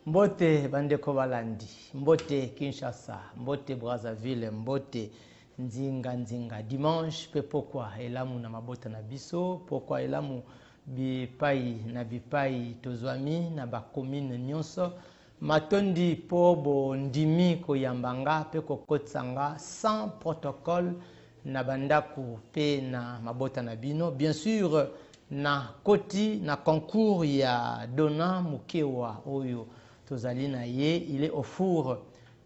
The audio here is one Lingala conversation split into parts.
Mbote bandeko balandi, mbote Kinshasa, mbote Brazzaville, mbote nzinga dimanche pe pourquoi elamu na mabota na biso, pourquoi elamu bipai na bipai tozwami na ba commune nyonso matondi po bo ndimi koyambanga pe kokotsanga sans protocole na bandaku pe na mabota na bino. Bien sûr na koti na concours ya Dona Mukewa oyo tozali na ye, il est au four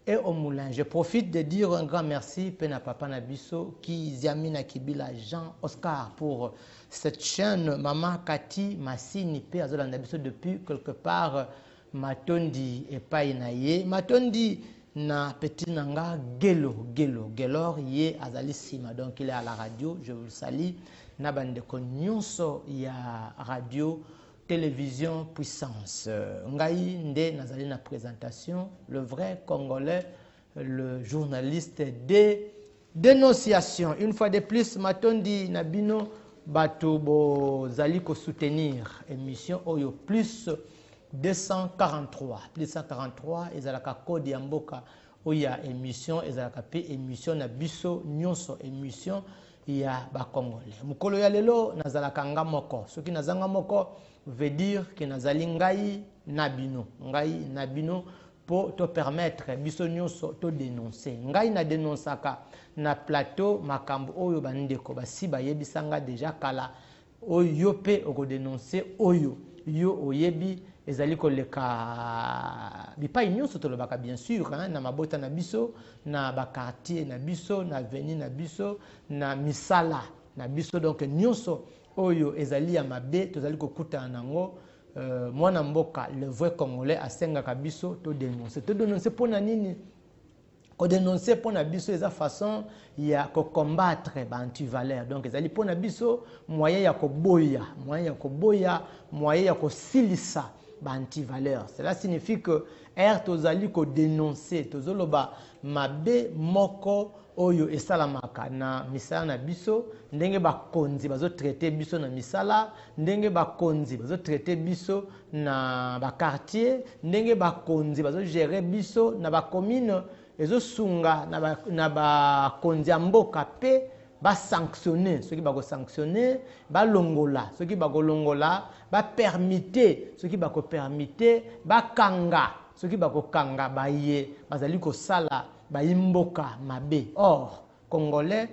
et au moulin. Je profite de dire un grand merci pena papa nabiso qui Ziamina Kibila Jean Oscar pour cette chaîne. Maman Kati Massini pe azola nabiso depuis quelque part matondi et pas na ye matondi na petit nanga gelor ye azali sima, donc il est à la radio, je vous salue na bande ko nyonso ya radio télévision puissance. Ngai nde nazali na présentation, le vrai congolais, le journaliste des dénonciations. Une fois de plus matondi nabino bato bo zali ko soutenir émission oyo plus 243 ezalaka code ya mboka oya émission ezalaka pe émission na biso nyonso émission ya ba congolais. Mukolo ya lelo nazalaka nga moko, soki nazanga moko veut dire que nazali ngai nabino pour te permettre biso nyonso to dénoncer. Ngai na dénoncaka na plateau makambo oyo bandeko basi bayebisanga déjà kala oyo pe oko dénoncer oyo yo oyebi ezali koleka bipai nyonso tolobaka bien sûr na mabota na biso na ba quartier na biso na avenue na biso na misala na biso, donc nyonso oyo ezali ya mabe tozali kokuta nango. Mwana mboka le vrai congolais asengaka biso to dénoncer pona nini ko dénoncer pona biso eza façon ya ko combattre ba anti-valeur, donc ezali pona biso moyen ya ko boya moyen ya ko silisa ba anti-valeur. Cela signifie que tozali ko dénoncer tozoloba mabe moko oyo esalamaka na misala na biso, ndenge bakonzi bazo traiter biso na misala, ndenge bakonzi bazo traiter biso na ba quartier, ndenge bakonzi bazo gérer biso na ba commune ezo sunga na ba konzi ya mboka pe ba sanctionner ceux qui ba ko sanctionner, ba longola ceux qui ba ko longola, ba permiter ceux qui ba ko permiter, ba kanga ceux qui ba ko kanga baye bazali ko sala baimboka mabe. Or congolais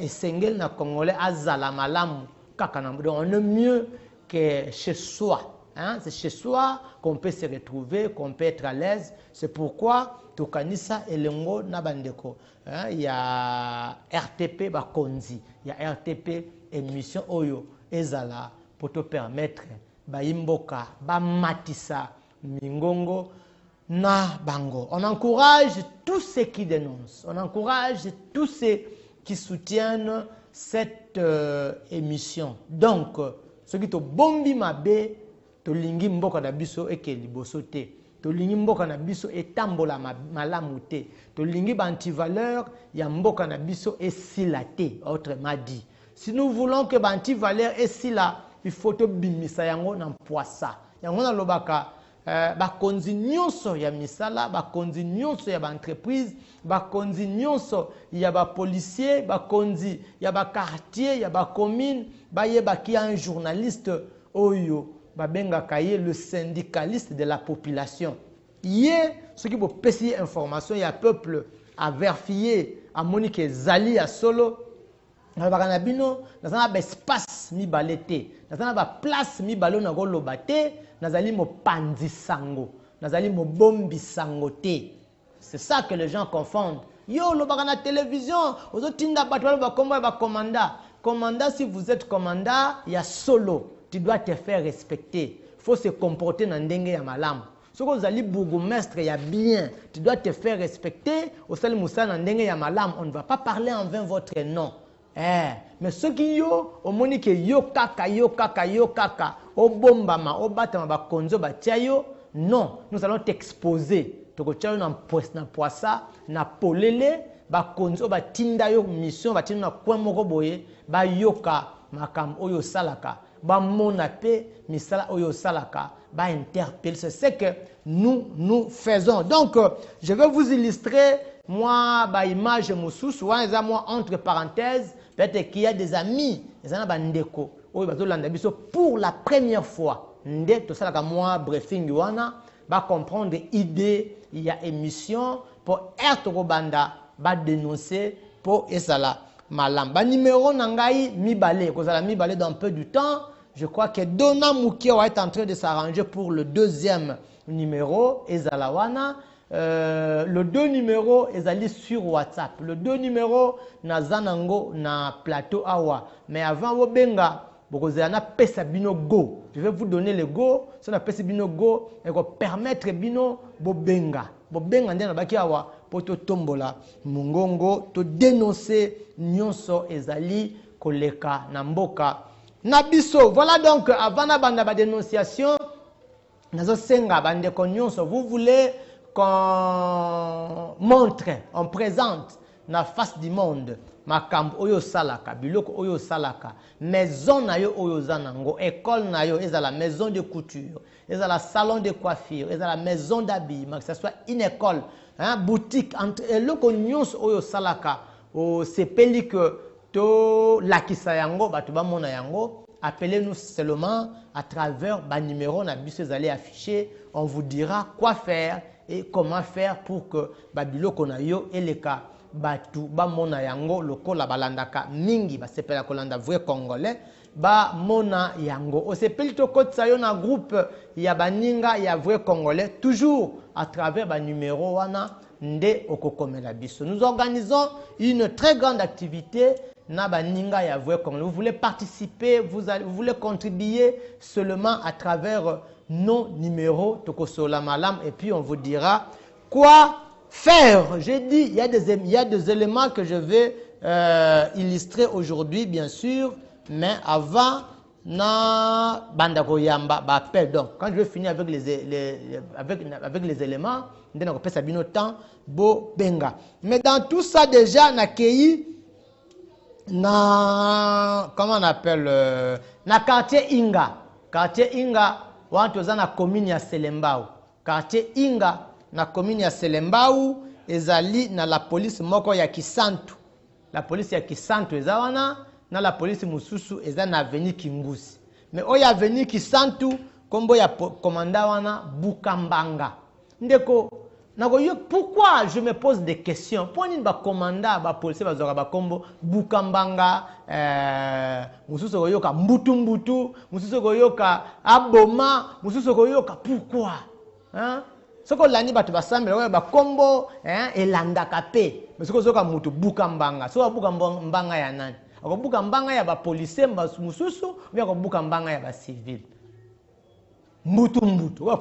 esengel na congolais azala malamu kaka na, donc on est mieux que chez soi, hein? C'est chez soi qu'on peut se retrouver, qu'on peut être à l'aise. C'est pourquoi tokanisa elengo na bandeko, hein? Il y a RTP bakonzi, il y a RTP émission oyo ezala pour te permettre baimboka ba matisa mingongo na bango. On encourage tous ceux qui dénoncent, on encourage tous ceux qui soutiennent cette émission. Donc ceux qui te bombi mabe to lingi mboka na biso eke liboso te, to lingi mboka na biso etambola malamu te, to lingi ba anti-valeur ya mboka na biso esila te. Autrement dit, si nous voulons que ba anti-valeur esila, il faut to bimisa yango na poisa yango na lobaka. Bakonzi nyonso ya misala, bakonzi nyonso ya ba entreprise, bakonzi nyonso ya ba policier, bakonzi ya ba quartier, ya ba commune, bayebaki un journaliste oyo babenga kaye le syndicaliste de la population. Yé ce qui peut pesi information ya peuple a vérifier a monique zali a solo na bakanabino na ba espace mi balete na ba place mi balo na goloba te, nazali mo panzi sango, nazali mo bombi sango te. C'est ça que les gens confondent. Yo lo baka na télévision ozotinda bato ba komba ba commandant, si vous êtes commandant ya solo, tu dois te faire respecter. Faut se comporter na ndenge ya malamu. Soko ozali bourgmestre ya bien, tu dois te faire respecter. Osali musala na ndenge ya malamu, on ne va pas parler en vain votre nom. Mais ceux qui yo omoni ke yo kaka obombama obatama ba konzo ba tiayo, non, nous allons t'exposer toko tiayo na poisa na polele ba konzo ba tinda yo mission ba tinda na kwa moko boye ba yoka makam oyo salaka ba mona pe misala oyo salaka interpeller. C'est ce que nous faisons. Donc, je vais vous illustrer, moi, image moussous, moi, entre parenthèses, peut-être qu'il y a des amis, des amis pour la première fois. Tout ça, moi, briefing, va comprendre idée, il y a émission, pour être au banda, va dénoncer, pour esala malam. Numéro nangai mibale, kozala mibale dans peu du temps. Je crois que Donna Moukia va être en train de s'arranger pour le deuxième numéro, ezalawana. Le 2 numéros ezali sur WhatsApp. Le 2 numéros na zanango na plateau awa. Mais avant wobenga bokozana pesa bino go. Je vais vous donner le go. Ça na pesa bino go et ko permettre bino bobenga. Bobenga ndena baki awa poto tombola mungongo to dénoncer nyonso ezali koleka na mboka na biso. Voilà donc avant na banda ba dénonciation nazo senga bande ko nyonso vous voulez qu'on montre, on présente na face du monde makambo oyo salaka biloko oyo salaka maison na yo oyo zanango école na yo ezala maison de couture ezala salon de coiffure ezala maison d'habillement que ce soit une école boutique entre eloko nyonso oyo salaka o sepeli que to lakisa yango batu ba mona yango. Appelez-nous seulement à travers ba numéro na biso ezali affiché. On vous dira quoi faire et comment faire pour que babilo konayo eleka batu ba mona yango lokola balandaka mingi ba sepela kolanda vrai congolais ba mona yango o sepeli to kotsa yo na groupe ya baninga ya vrai congolais toujours à travers ba numéro wana nde okokomela biso. Nous organisons une très grande activité na baninga ya vrai congolais. Vous voulez participer, vous voulez contribuer seulement à travers nos numéros Tokosola Malam et puis on vous dira quoi faire. J'ai dit il y a des éléments que je vais illustrer aujourd'hui bien sûr, mais avant na bandako yamba appel. Donc quand je vais finir avec les éléments, on va passer bino temps bo benga. Mais dans tout ça déjà na kei na comment on appelle na quartier Inga wantu za na commune ya Selembao. Quartier Inga na commune ya Selembao ezali na la police moko ya Kisantu. La police ya Kisantu ezawana na la police mususu eza na avenue Kingusi. Mais oya avenue Kisantu kombo ya commandant wana Bukambanga. Ndeko pourquoi je me pose des questions? Pourquoi il va commander ba policier ba kombo Bukambanga mususu koyoka mbutu mususu koyoka aboma mususu koyoka pourquoi hein? Soko lani batu basambe ba kombo elanda kape mususu koyoka mutu Bukambanga so Bukambanga ya nani? Ako Bukambanga ya ba policier mususu ou ako Bukambanga ya ba civil? Mbutu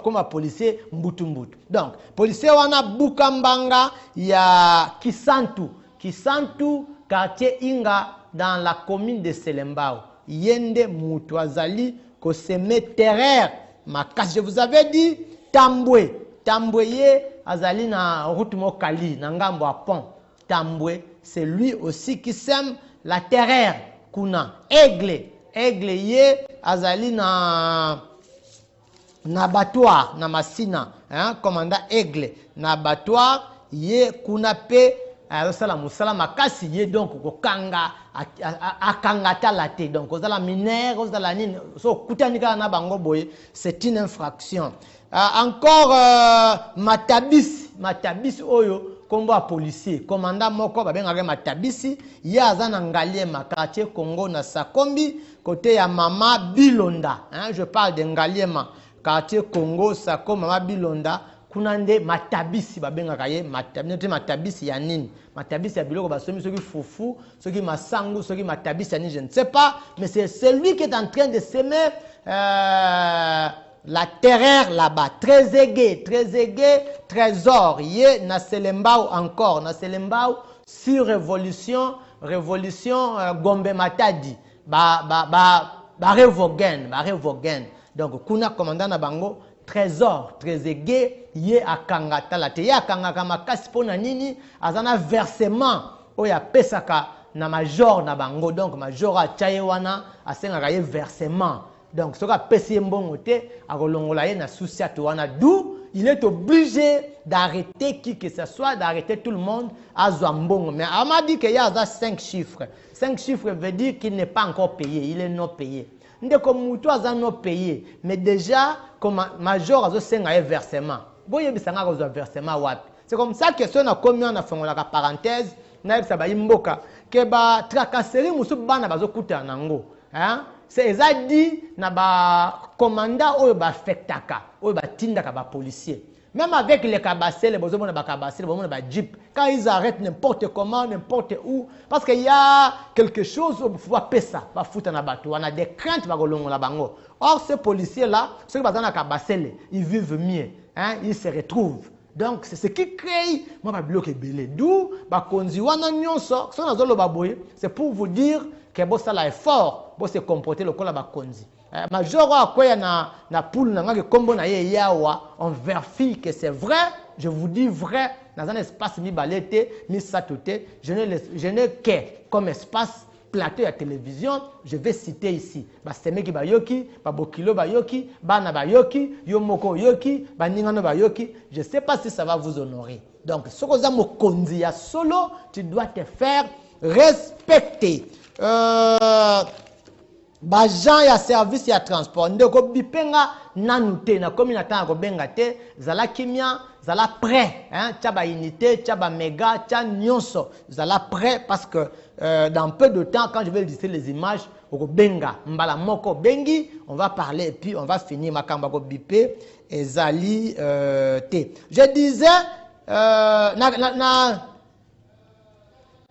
comme policier mbutu. Donc policier wana Bukambanga ya Kisantu quartier Inga dans la commune de Selembao. Yende mutu azali ko seme terreur makasi. Je vous avais dit Tambwe ye azali na route mokali na ngambo a pont. Tambwe c'est lui aussi qui sème la terreur kuna. Aigle ye azali na battoir na masina commandant Aigle na battoir ye kuna pe sala musala makasi ye donc kokanga akanga talate donc ozala minère ozala nini so kutanika na bango boye c'est une infraction. Encore matabisi oyo kombo a policier commandant moko babengaka matabisi ye azana Ngaliema quartier Congo na Sakombi côté ya mama Bilonda je parle de Ngaliema quartier Congo Sako mama Bilonda kunande matabisi babengaka ye matabisi ya nini? Matabisi ya biloko basomi soki fufu soki masangu soki matabisi ya nini je ne sais pas, mais c'est celui qui est en train de semer la terreur là-bas. Très aigué, trésor ye na Selembao encore na Selembao sur révolution Gombe Matadi revogen. Donc kuna commandant na bango trésor aigué ye akanga talate ye akanga kama kasi pona nini azana versement oya pesaka na major na bango. Donc major a chaye wana asengaka ye versement Donc, ce qu'a pessé mbongote, à Rolongolaye, na soucia toana, d'où il est obligé d'arrêter qui que ce soit, d'arrêter tout le monde à Zouambongo. Mais on m'a dit qu'il y a 5 chiffres. 5 chiffres veut dire qu'il n'est pas encore payé, il est non payé. Ndeko Moutou a non payé, mais déjà, comme major a un versement. Bon, il y a un versement. C'est comme ça que si on a commis en fait la parenthèse, on a dit que ba tracasserie musu bana bazo kuta nango. Hein? C'est ça dit na ba commandant ou ba fektaka ou ba tindaka ba policier. Même avec les cabassés, les besoins de cabassés, les besoins de jeep, quand ils arrêtent n'importe comment, n'importe où, parce qu'il y a quelque chose où il faut pas ça, va foutre na bateau, on a des craintes va golongo la bango. Or ces policiers là, ceux qui sont dans cabassés, ils vivent mieux, hein, ils se retrouvent. Donc c'est ce qui crée moi ba bloquer belé. D'où ba konzi wana nyonso, so na zolo baboye, c'est pour vous dire que bo sala effort, bo se comporter le kola ba konzi. Major a quoi na poule na ngaki kombo na ye yawa, on vérifie que c'est vrai, je vous dis vrai, dans un espace mi balete, mi satote, je n'ai que comme espace plateau à télévision, je vais citer ici. Semeki Bayoki, Bokilo Bayoki, Bana Bayoki, Yomoko Yoki, Baningano Bayoki. Je ne sais pas si ça va vous honorer. Donc, ce que vous konzi ya solo, tu dois te faire respecter. Bajan ya service ya transport. Ndeko bipenga nanute na komi na tanga ko benga te, zala kimia, zala prêt, hein, tchaba unité, tchaba méga, tcha nyonso, zala prêt parce que dans peu de temps, quand je vais lister les images, au benga, mbala moko bengi, on va parler et puis on va finir makamba ko bipé et zali te. Je disais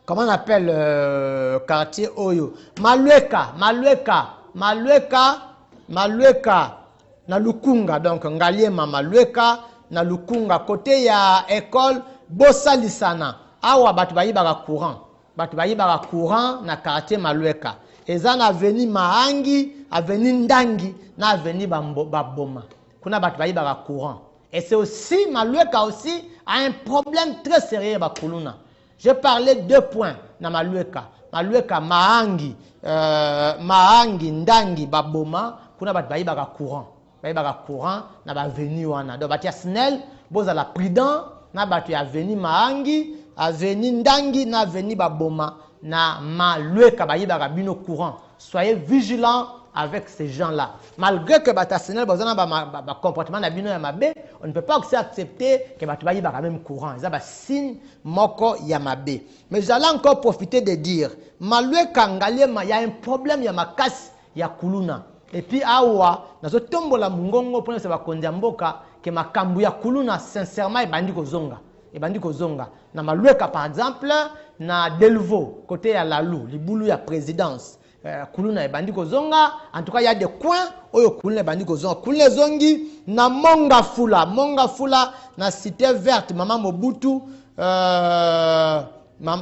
comment on appelle quartier Oyo? Malueka, na Lukunga, donc Ngaliema Malueka, na Lukunga, côté ya école Bosalisana, awa batu bayibaka courant na quartier Malueka. Eza na avenue Mahangi, avenue Ndangi, na avenue Baboma. Kuna batu bayibaka courant. Et c'est aussi, Malueka aussi a un problème très sérieux ba kuluna. Je parlais 2 points dans Malueka. Malueka, Mahangi, Ndangi, Baboma, kuna bat bayibaka courant. Bayibaka courant, na ba avenue wana. Donc batia snel, boza la prudent, na batu ya avenue Mahangi, avenue Ndangi, na avenue Baboma, na Malueka bayibaka bino courant. Soyez vigilants avec ces gens-là. Malgré que Batassenel, comportement na bino ya mabe, on ne peut pas aussi accepter que Batubayi ba même courant. Ils ont un signe moko ya mabe. Mais j'allais encore profiter de dire, Malueka Ngaliema, il y a un problème, il y a ma casse, il y a Kuluna. Et puis awa, nazo tombo la mungongo pour se bakondia mboka que makambu ya Kuluna sincèrement e bandi kozonga. E bandi kozonga. Na Malueka par exemple, na Delvaux, côté ya Lalou, libulu ya présidence. Kuluna e bandi kozonga, en tout cas il y a des coins oyo Kuluna e bandi kozonga. Kuluna zongi na Mongafula na cité verte maman Mobutu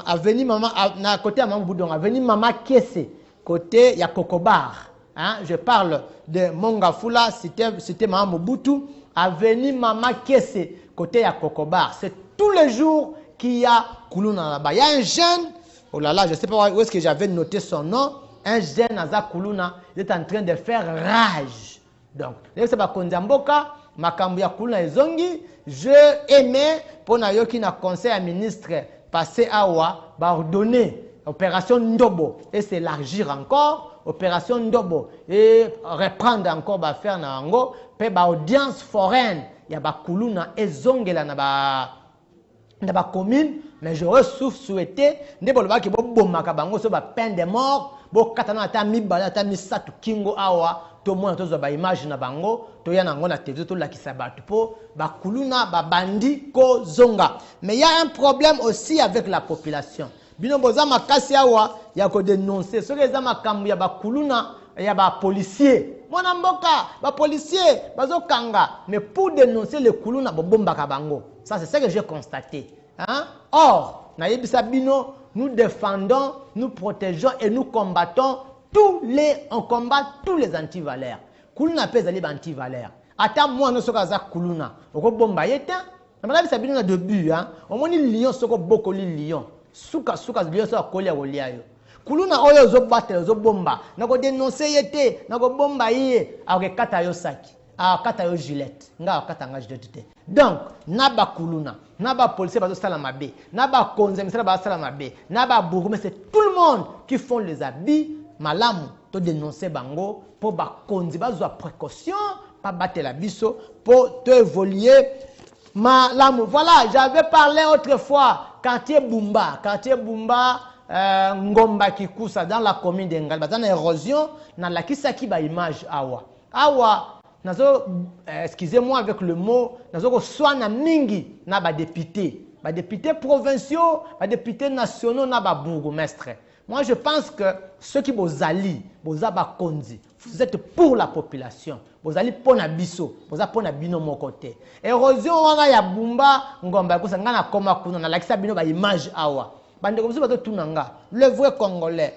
avenue maman na côté ya maman Mobutu, avenue maman Kese côté ya Kokobar, hein, je parle de Mongafula cité maman Mobutu, avenue maman Kese côté ya Kokobar. C'est tous les jours qu'il y a Kuluna là-bas. Il y a un jeune, oh là là, je sais pas où est-ce que j'avais noté son nom. Un jeune Aza Kuluna, il est en train de faire rage. Donc, c'est pas Kondiamboka, makambu ya Kuluna ezongi, je aimais pour na yoki na conseil à ministre passé awa, ba ordonner opération Ndobo et s'élargir encore, opération Ndobo et reprendre encore ba faire na ango, pe ba audience foraine, ya ba Kuluna ezongela na ba commune, mais j'aurais souhaité ndeboloba ki bo bomaka bango so ba peine de mort. Bo katana ata mibala ata misatu kingo awa to mona tozo ba image na bango to yana ngo na TV to la kisabatu po ba Kuluna ba bandi ko zonga. Mais il y a un problème aussi avec la population. Bino boza makasi awa ya ko dénoncer ce que za makambu ya ba Kuluna ya ba policier. Mona mboka ba policier bazo kanga, mais pour dénoncer le Kuluna bo bomba ka bango. Ça c'est ce que j'ai constaté, hein? Or, na yebisa bino, nous défendons, nous protégeons et nous combattons on combat tous les antivaleurs. Kuluna pèse les antivaleurs. Attends moi nous sommes à Kuluna. Oko bomba yeta. Na mala bisa bino na début hein. On moni lion soko boko li lion. Suka lion so kolia wolia yo. kuluna oyo zo battre zo bomba nako dénoncer yete nako bomba yé avec kata yo saki kata yo Gillette nga kata nga Gillette. Donc naba kuluna naba policier bazo sala mabe naba konze misala bazo sala mabe naba bourgmestre, c'est tout le monde qui font les habits malamu to dénoncer bango pour ba konzi bazo précaution pas battre la biso pour te évoluer malamu. Voilà, j'avais parlé autrefois quartier Bumba Ngomba Kikusa dans la commune d'Engal, dans l'érosion, dans la kisaki ba image awa nazo excusez-moi avec le mot nazo soit na mingi na ba député provinciaux, ba députés nationaux na ba bourgmestre. Moi je pense que ceux qui bozali bozaba konzi, vous êtes pour la population, bozali pour na biso, bozali pour na bino mon côté. Érosion wana ya Bumba Ngomba Kikusa ngana koma kuna na lakisa bino ba image awa. Le vrai Congolais,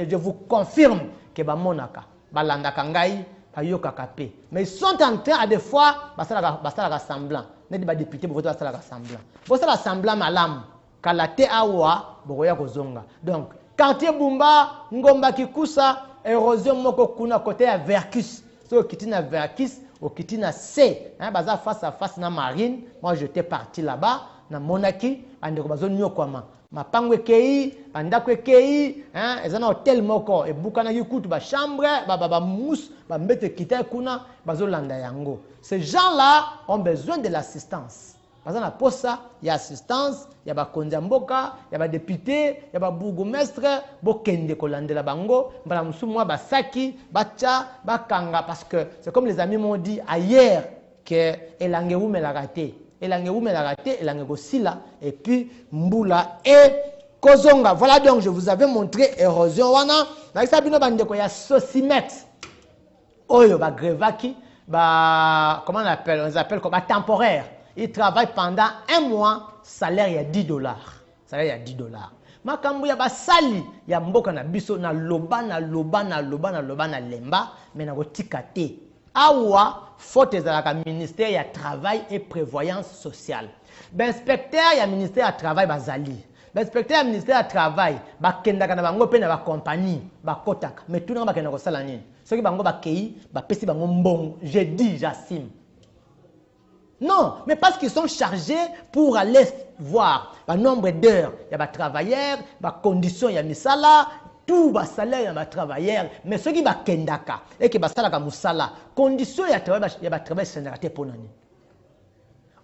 je vous confirme que Bamonaka, Balandaka Ngai, Bayokaka Pe. Mais ils sont en train à des fois, Basala semblant, n'est pas député pour voter Basala semblant. Basala semblant malam, Kalate Awa, Boroya Kozonga. Donc, quartier Bumba, Ngomba Kikusa, érosion Moko Kuna côté à Verkus, so Kitina Verkus, au Kitina C, Baza face à face na marine, moi j'étais parti là-bas. Na monaki ande ko bazoni yokwama mapangwe kei andakwe kei ezana hotel moko e bukana yikutu ba chambre ba mousse ba mbete kita kuna bazolanda yango. Ces gens-là ont besoin de l'assistance. Bazana posa ya assistance ya ba konza mboka ya ba député ya ba bourgmestre bokende ko landela bango mbala musumwa ba saki bacha bakanga parce que c'est comme les amis m'ont dit ailleurs que elange ume la raté. Et puis Mbula et Kozonga. Voilà donc je vous avais montré érosion wana. Na sabino bandeko ya Sosimet. Oyo ba grevaki ba comment on appelle? On les appelle comme temporaire. Ils travaillent pendant un mois, salaire ya $10. Salaire ya $10. Makambu ya basali ya mboka na biso na loba na lemba mais na kotika te. Awa faute ezalaka ministère ya travail et prévoyance sociale. Inspecteur ya ministère ya travail bazali. Inspecteur ya ministère ya travail bakendaka na bango pe na ba compagnie bakotaka. Mais tout na bakenda ko sala nini? Soki bango bakei bapesi bango mbongo. Je dis j'assume. Non, mais parce qu'ils sont chargés pour aller voir le nombre d'heures, il y a des travailleurs, des conditions, il y a misala. Tout bas salaire ya ba travailleur mais ceux qui ba kendaka et qui ba salaka musala condition ya travail ya ba travail sénératé pour nani.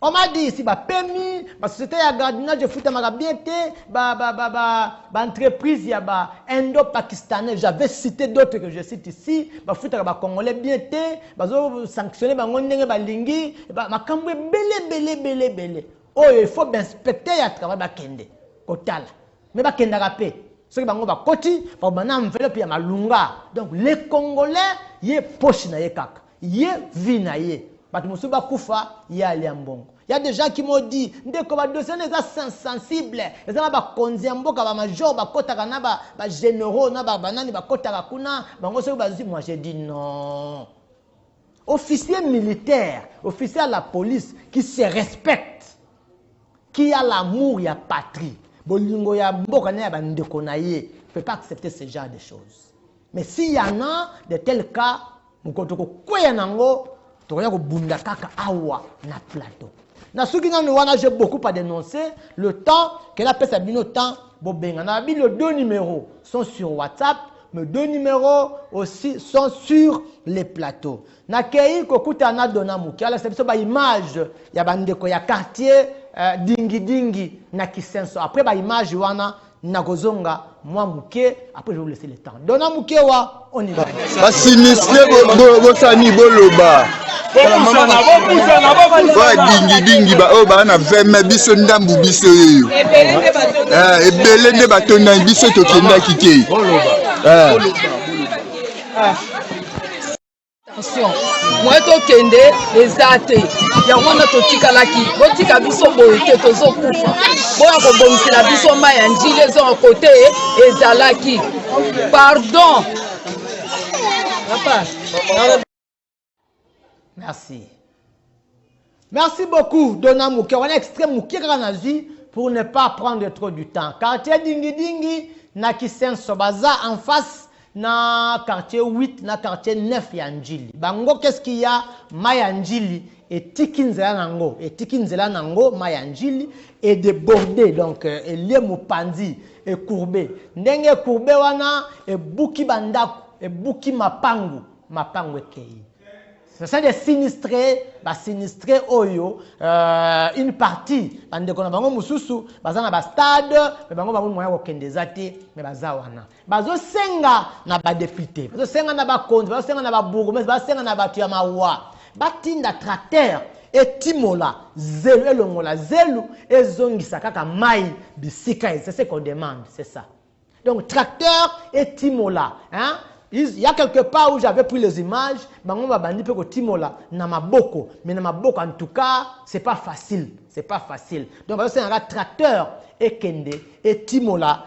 On m'a dit ici ba permis ba société ya gardiennage futa maka bien té ba entreprise ya ba indo-pakistanais, j'avais cité d'autres que je cite ici ba futa ba congolais bien té bazo sanctionner bango ndenge ba lingi ba makambo belé oh il faut inspecter ya travail ba kende kotala mais ba kendaka pe. Ceux qui bango ba koti ba bana enveloppe ya malunga. Donc les Congolais yé poche na yé kaka yé vie na yé batu musu ba kufa yé ali mbongo. Il y a des gens qui m'ont dit ndeko ba dossier neza sensible ezana ba konzi mboka ba major ba kotaka na ba généraux na ba banani ba kotaka kuna bango so ba zi. Moi j'ai dit non. Officier militaire, officier à la police qui se respecte, qui a l'amour ya patrie. Bolingo ya mboka na ba ndeko na ye, peut pas accepter ce genre de choses. Mais s'il y en a de tels cas, mukotoko kwea nango, tokoya ko bunda kaka awa na plateau. Na suki na wana j'ai beaucoup à dénoncer le temps que la pèse a bino temps bobenga na bi les deux numéros sont sur WhatsApp, mes deux numéros aussi sont sur les plateaux. Na kei kokuta na dona muki ala c'est ba image ya bandeko ya quartier dingi na Kisenso. Après ba image wana na kozonga moi muke, après je vais vous laisser le temps. Dona muke wa on y va. Ba sinistre bo sani boloba. Ba dingi ba o ba na vema biso ndambu biso yo. Ebele nde batonda biso to kenda kike. Attention, moi to kende ezate ya wana to tikalaki botika biso boyete tozo kufa boya ko bomisela biso maya njile zo côté ezalaki pardon papa. Merci beaucoup Dona Mouké. On a extrait Mouké Granazi pour ne pas prendre trop du temps. Quartier Dingi Dingi, na Kisenso Baza en face, na quartier 8, na quartier 9 ya Njili. Bango, qu'est-ce qu'il y a? Maya Njili et Tikinzela Nango. Et Tikinzela Nango, Maya Njili, et débordé, donc, et lié Mupandi, et courbé. Ndenge courbé wana, et Buki Bandaku, et Buki Mapangu, Mapangu Kei. C'est des sinistrés, sinistrés Oyo, une partie, bandeko bango mususu, bazana ba stade, mais bango bango moya okende zate, mais bazawana. Bazo senga na ba député, bazo senga na ba konzi, bazo senga na ba bourgmestre, bazo senga na ba tuyamawa. Batinda tracteur et timola, zelu elongola, zelu ezongisa kaka mai bisika, c'est ce qu'on demande, c'est ça. Donc tracteur et timola, hein? Il y a quelque part où j'avais pris les images, bango bandi pe ko timola na maboko, mais na maboko en tout cas, c'est pas facile, c'est pas facile. Donc c'est un tracteur et kende et timola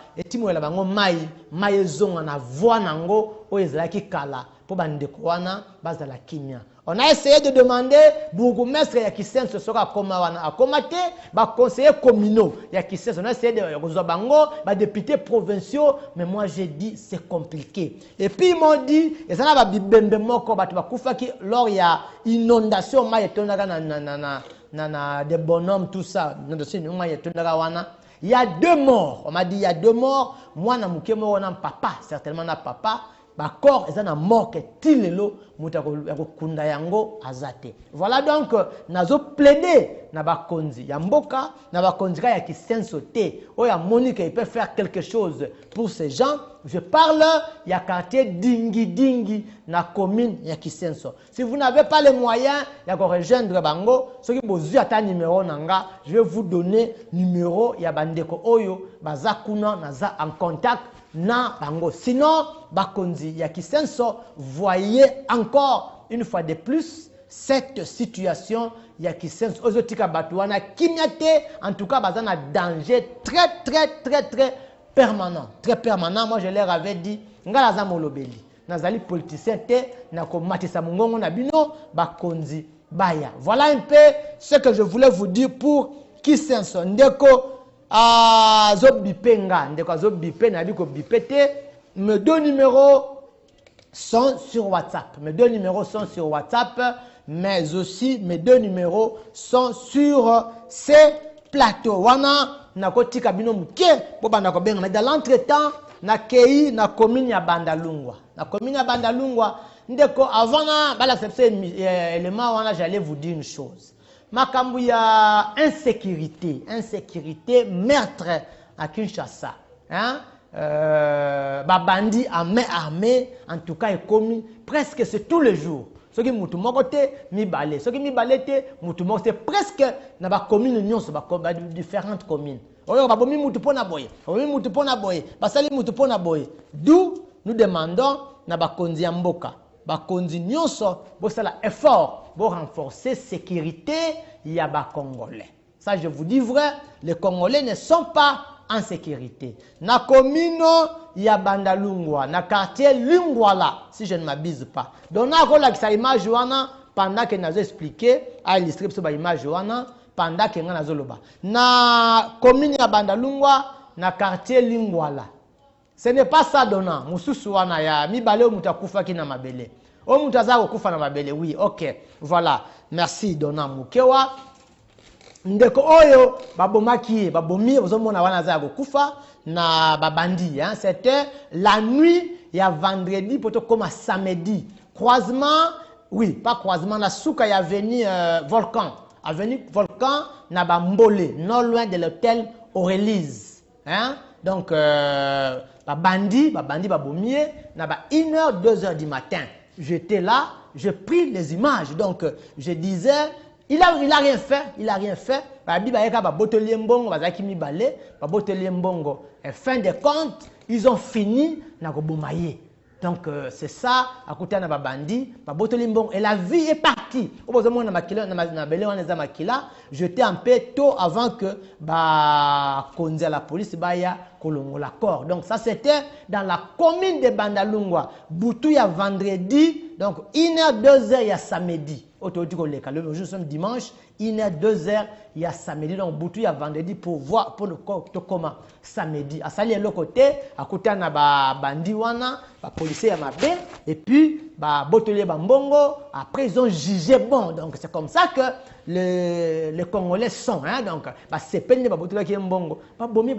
bango mai zonga na voix nango o ezalaki kala po bandeko wana bazala kimia. On a essayé de demander bourgmestre ya Kisenso soka koma wana akomate ba conseiller communaux ya Kisenso. On a essayé de rezo bango ba députés provinciaux, mais moi j'ai dit c'est compliqué. Et puis ils m'ont dit ezana ba bibembe moko batu bakufaki lors ya inondation mai etondaga na des bonhommes tout ça. Inondation mai etondaga wana. Il y a 2 morts. On m'a dit il y a 2 morts. Moi na mukemo wana papa, certainement na papa. Corps est un mort que tilelo mutakunda yango azate. Voilà donc nazo plaider na bakonzi ya mboka na bakonzi ya Kisenso te. Oya Monique il peut faire quelque chose pour ces gens. Je parle ya quartier Dingi Dingi na commune ya Kisenso. Si vous n'avez pas les moyens ya ko rejoindre bango, ceux qui bozu ata numéro nanga, je vais vous donner numéro ya bandeko oyo bazakuna naza en contact na bango. Sinon, bakonzi ya Kisenso, voyez encore une fois de plus cette situation ya Kisenso. Ozotika batuana kinyate, en tout cas, bazana danger très permanent. Très permanent. Moi, je leur avais dit, ngala molobeli. Nazali politicien te, nako matisa mungongo na bino, bakonzi baya. Voilà un peu ce que je voulais vous dire pour Kisenso. Ndeko, Zobipenga, mes 2 numéros sont sur WhatsApp. Mes 2 numéros sont sur WhatsApp, mais aussi mes 2 numéros sont sur ces plateaux. Wana nakoti kabino muke bobanda ko benga, mais dans l'entretemps na kei na commune ya Bandalungwa. Na commune ya Bandalungwa ndeko avant na bala accepter élément wana j'allais vous dire une chose. Makambu ya insécurité, meurtre à Kinshasa. Hein? Babandi à main armée, en tout cas, est commis presque c'est tous les jours. Ce qui moutou mokote, mi balé. Ce qui mi balé, moutou mokote, c'est presque dans la commune, différentes communes. Babomi moutou pona boye. Babomi moutou pona boye. Basali moutou pona boye. D'où nous demandons na bakonzi ya mboka. Bakonzi nyonso, bosala effort pour renforcer sécurité ya ba Congolais. Ça je vous dis vrai, les Congolais ne sont pas en sécurité. Na commune ya Bandalungwa, na quartier Lungwala, si je ne m'abuse pas. Donc na kola sa image wana pendant que nazo expliquer à illustrer ce ba image wana pendant que nga nazo loba. Na commune ya Bandalungwa, na quartier Lungwala. Ce n'est pas ça donnant. Mususu wana ya mibale mutakufa ki na mabele. O mutaza kufa na mabele. Oui, OK. Voilà. Merci donnant mukewa. Ndeko oyo babomaki babomi ozomona wana za kufa na babandi hein. C'était la nuit ya vendredi poto comme samedi. Croisement, oui, pas croisement la souka ya avenue Volcan. Avenue Volcan na Bambole, non loin de l'hôtel Aurélise. Hein? Donc babandi babomie na ba 1h 2h du matin. J'étais là, je pris les images. Donc je disais il a rien fait, Babi baeka ba botelier mbongo bazaki mi balé, ba botelier mbongo. Et fin de compte, ils ont fini na kobomaye. Donc c'est ça à côté na babandi, ba botelier mbongo et la vie est partie. Obozomona na makila na belé wana makila, j'étais un peu tôt avant que ba konzi la police baya kolongola corps. Donc ça c'était dans la commune de Bandalungwa. Boutou ya vendredi, donc 1h 2h ya samedi. Le jour sommes dimanche, 1h 2h il y a samedi, donc Boutou ya vendredi pour voir pour le corps comment samedi. À sali l'autre côté, à côté na ba bandiwana, ba policier ya mabe, et puis ba botelier bambongo. Après ils ont jugé bon. Donc c'est comme ça que les Congolais sont, hein, donc c'est peine ba botelier qui est mbongo, ba bomi,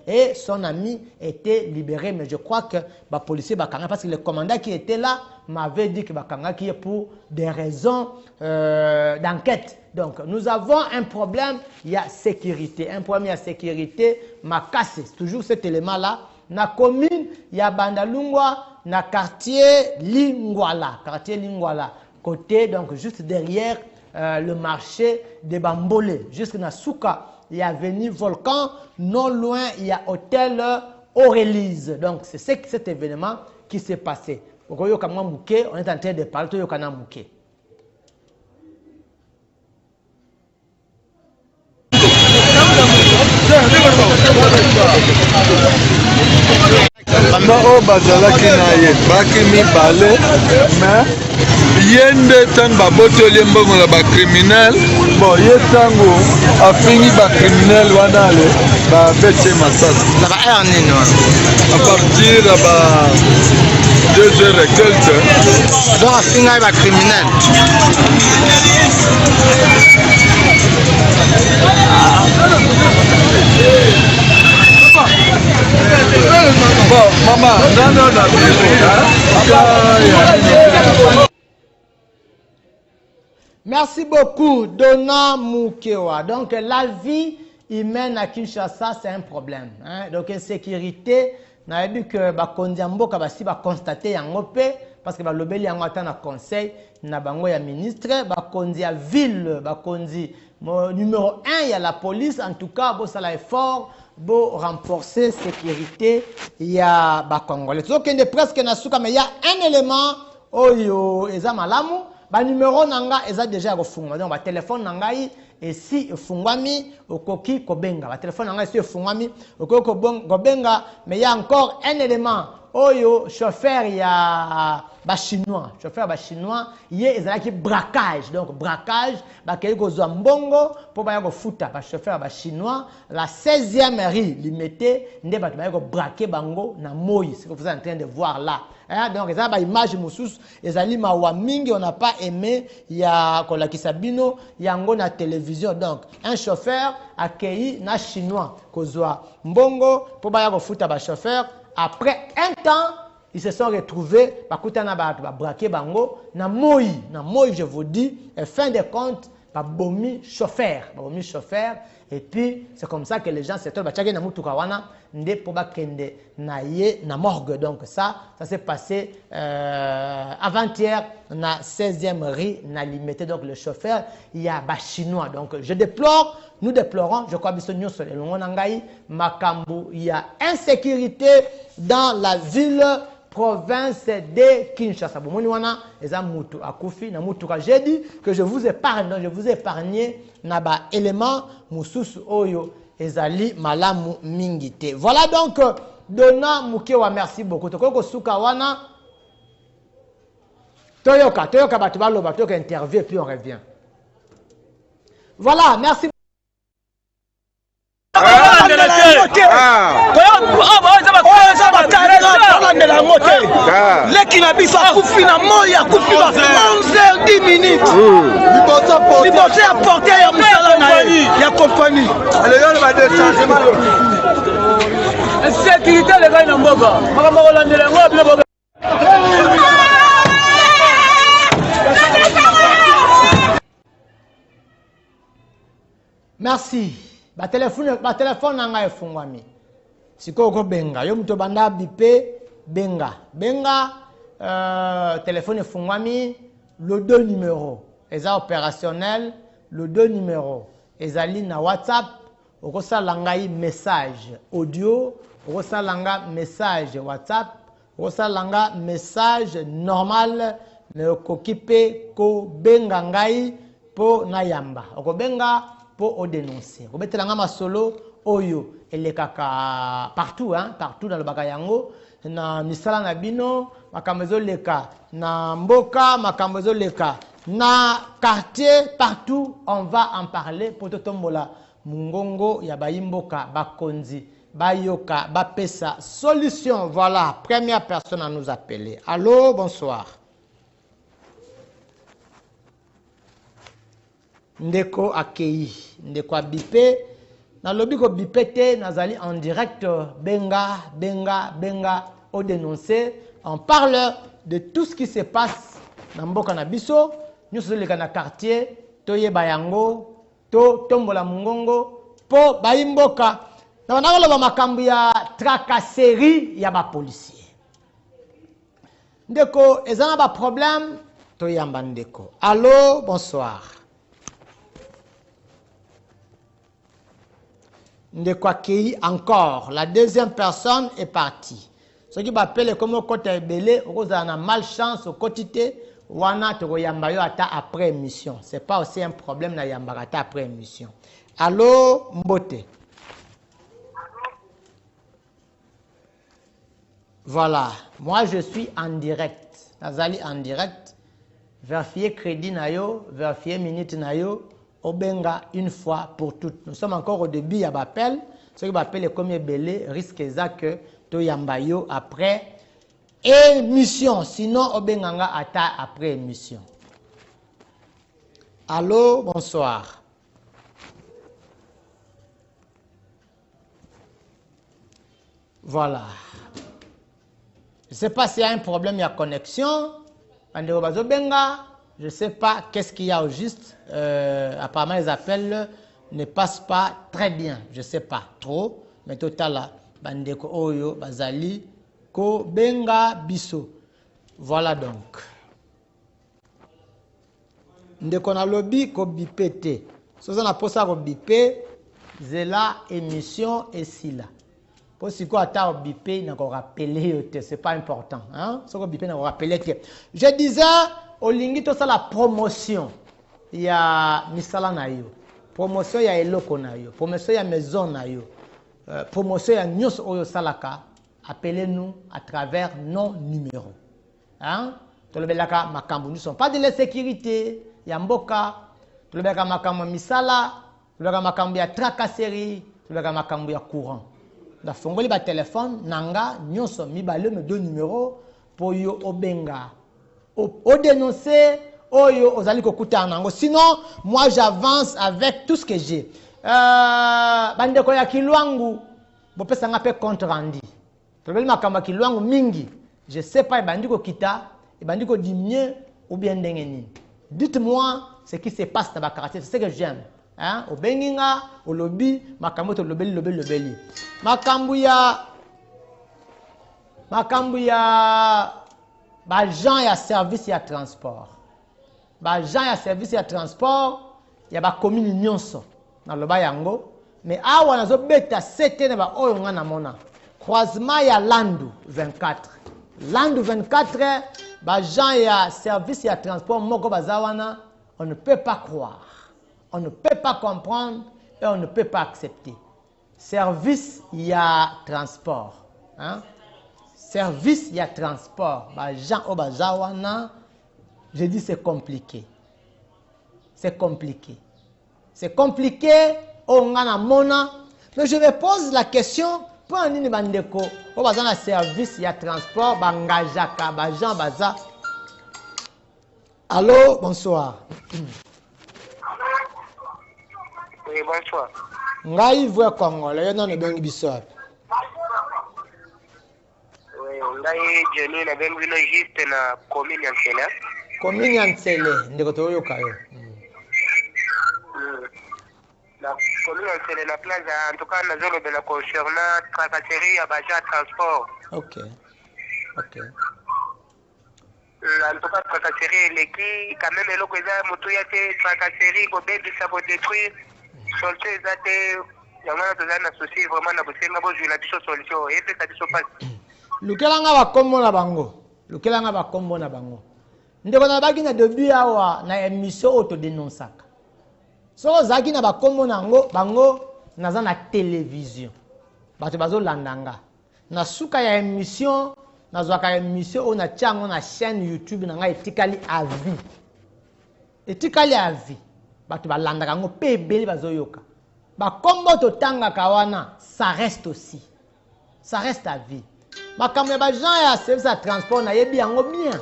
et son ami était libéré. Mais je crois que ba policier ba kanga parce que le commandant qui était là m'avait dit que ba kanga qui est pour des raisons d'enquête. Donc, nous avons un problème, il y a sécurité. Un problème, il y a sécurité, ma casse. C'est toujours cet élément-là. Dans la commune, il y a Bandalungwa, dans le quartier Lingwala. Côté, donc, juste derrière le marché de Bambolé. Jusque dans Souka, il y a Avenue Volcan. Non loin, il y a Hôtel Aurélise. Donc, c'est cet événement qui s'est passé. On est en train de parler de Yokana Mouké. Banda o bazalaki na ye baki mibale mais ye nde ntango babotoli mbongo na bacriminel bon ye ntango afingi bacriminel wana ale babeti ye masasi à partir ya ba 2h et quelques donc afinga ye bacriminel bon, maman, non, merci beaucoup, Dona Moukewa. Donc, la vie humaine à Kinshasa, c'est un problème. Hein? Donc, insécurité, on a vu que Bakondiambo va constater en OP, parce que Lobeli a un conseil, na bango ya ministre, Bakondi à ville, Bakondi numéro 1, il y a la police, en tout cas, ça l'a effort. Pour renforcer la sécurité, il y a des Congolais. Donc, il y a presque mais il y a un élément, oyo, eza malamu, ba numéro nanga, eza déjà refungwa. Donc, ba téléphone nanga, et si fungwami, okoki kobenga. Ba téléphone nanga, si fungwami, okoki kobenga, mais il y a encore un élément, oyo, chauffeur, il y a ba chinois, il y a qui braquage, donc braquage, ba keko mbongo pour ba yako futa ba chauffeur ba chinois, la 16e rue limité, nde ba yako braquer bango na moi, c'est ce que vous êtes en train de voir là. Hein? Donc ça ba image mususu, ezali mawa mingi on n'a pas aimé, il y a kola kisabino, il y a ngo na télévision, donc un chauffeur accueilli na chinois kozwa mbongo pour ba yako futa ba chauffeur. Après un temps, ils se sont retrouvés, braqué bango, na moi, je vous dis, et fin de compte, bomi chauffeur, et puis c'est comme ça que les gens se trouvent, na mutukawana, nde po bakende na ye na morgue. Donc ça s'est passé avant-hier na 16e rue na limité. Donc le chauffeur, il y a ba chinois. Donc je déplore, nous déplorons, je crois que il y a insécurité dans la ville province de Kinshasa. J'ai dit que je vous épargne, donc je vous ai épargné naba élément mususu oyo ezali malamu mingite. Voilà donc Dona Moukewa, merci beaucoup. Toko suka wana Toyoka batu baloba toyoka interview et puis on revient. Voilà, merci. Leki na biso akufi na moya akufi ba 11h10 minutes. Liboso ya porte ya musala na ya compagnie. Ale yo ba déchargement. Sécurité le gars na mboka. Makambo kolandela ngo bino boka. Merci. Ba téléphone nanga efungwami. Siko ko benga yo muto banda bipé benga téléphone efungwami, le 2 numéros eza opérationnel, le 2 numéros ezali na WhatsApp, okosala ngai message audio, okosala nga message WhatsApp, okosala nga message normal, mais okokipe ko benga ngai po na yamba, okobenga po o dénoncer, okobetela nga masolo oyo elekaka partout hein, partout dans le bakayango na misala na bino makambo ezoleka na mboka makambo ezoleka na quartier partout on va en parler pour totombola mungongo ya bayimboka bakonzi bayoka bapesa solution. Voilà, première personne à nous appeler. Allô, bonsoir. Ndeko akei ndeko bipé na lobi ko bipé te nazali en direct benga au dénoncer. On parle de tout ce qui se passe dans mboka na biso nyuso le kana quartier toye bayango to tombola mungongo po bayimboka na banakoloba makambo ya tracasserie ya ba policier. Ndeko ezana ba problème toyamba ndeko. Allô, bonsoir. Ndeko akei encore, la deuxième personne est partie. Ce qui m'appelle comme côté ebele, on a malchance au quotidien, wana to yamba yo ata après émission. C'est pas aussi un problème na yamba ata après émission. Allô, Mbote. Voilà, moi je suis en direct. Nazali en direct. Vérifier crédit na yo, vérifier minute na yo. Obenga une fois pour toutes. Nous sommes encore au début, il y a l'appel. Ce qui m'appelle le premier belé risque que to yambayo après émission. Sinon, obenganga ata après émission. Allô, bonsoir. Voilà. Je ne sais pas s'il y a un problème, il y a connexion. Je ne sais pas qu'est-ce qu'il y a au juste. Apparemment, les appels ne passent pas très bien. Je ne sais pas trop. Mais total, bandeko oyo, bazali, ko benga biso. Voilà donc. Ndeko na lobby ko bipete. Si on a posé ko bipé, zela émission et si là. Pour si quoi ta bipé n'a ko rappeler, c'est pas important. Hein? Si ko bipé n'a ko rappeler. Je disais. Olingi to ça la promotion ya misala na yo, promotion ya eloko na yo, promotion ya maison na yo, promotion ya nyos oyo salaka, appelez-nous à travers nos numéros. Hein? Tolobelaka makambo, nous sommes pas de la sécurité, ya mboka, tolobelaka makambo misala, tolobelaka makambo ya tracasserie, tolobelaka makambo ya courant. Da fongoli ba téléphone nanga nyos mibale me deux numéros pour yo obenga. Au dénoncer, sinon, moi j'avance avec tout ce que j'ai. Bandeko ya kilwangu, bope sanga pe compte rendu. Problème makamba kilwangu mingi. Je sais pas bandiko kita, bandiko diminuer ou bien dengeni. Dites-moi ce qui se passe dans ma quartier, c'est ce que j'aime. Hein? Au benginga, au lobby, makambo to lobeli. Makambu ya ba gens ya service ya transport. Ba gens ya service ya transport, ya ba commune nyonso na loba yango, mais awa nazo beta setene ba oyo nga na mona. Croisement ya Landu 24. Landu 24, ba gens ya service ya transport moko bazawana, on ne peut pas croire. On ne peut pas comprendre et on ne peut pas accepter. Service ya transport, hein? Service, il y a transport. Jean Obazawana, je dis c'est compliqué. C'est compliqué. C'est compliqué. On a mona. Mais je me pose la question, pour un bandeko, Obazana service, il y a transport, bangajaka, Jean Baza. Allô, bonsoir. Oui, bonsoir. Ngai voix congolais, non, ne bengi bisop. Jeni na bengino juste na commune ya Nsele. Commune ya Nsele ndeko toyoka yo. La commune ya Nsele na place en tout cas na zone de la concernant tracasserie ya baja transport. OK. En tout cas tracasserie leki quand même eloko eza mutu ya te tracasserie ko bebisa ko détruire. Solto eza te yamana tozana souci vraiment na bosenga bozu la biso solution et ça biso pas. Lukelanga bakombo na bango. Ndeko na baki na début awa na émission auto dénonçaka. So zaki na bakombo nango bango naza na télévision bato bazolandanga na suka ya émission nazwaka émission oyo natia yango na chaîne YouTube na ngai etikali à vie bato balandaka yango mpe ebele bazoyoka bakombo totangaka wana ça reste aussi ça reste à vie makambo ya bajean ya service ya transport nayebi yango bien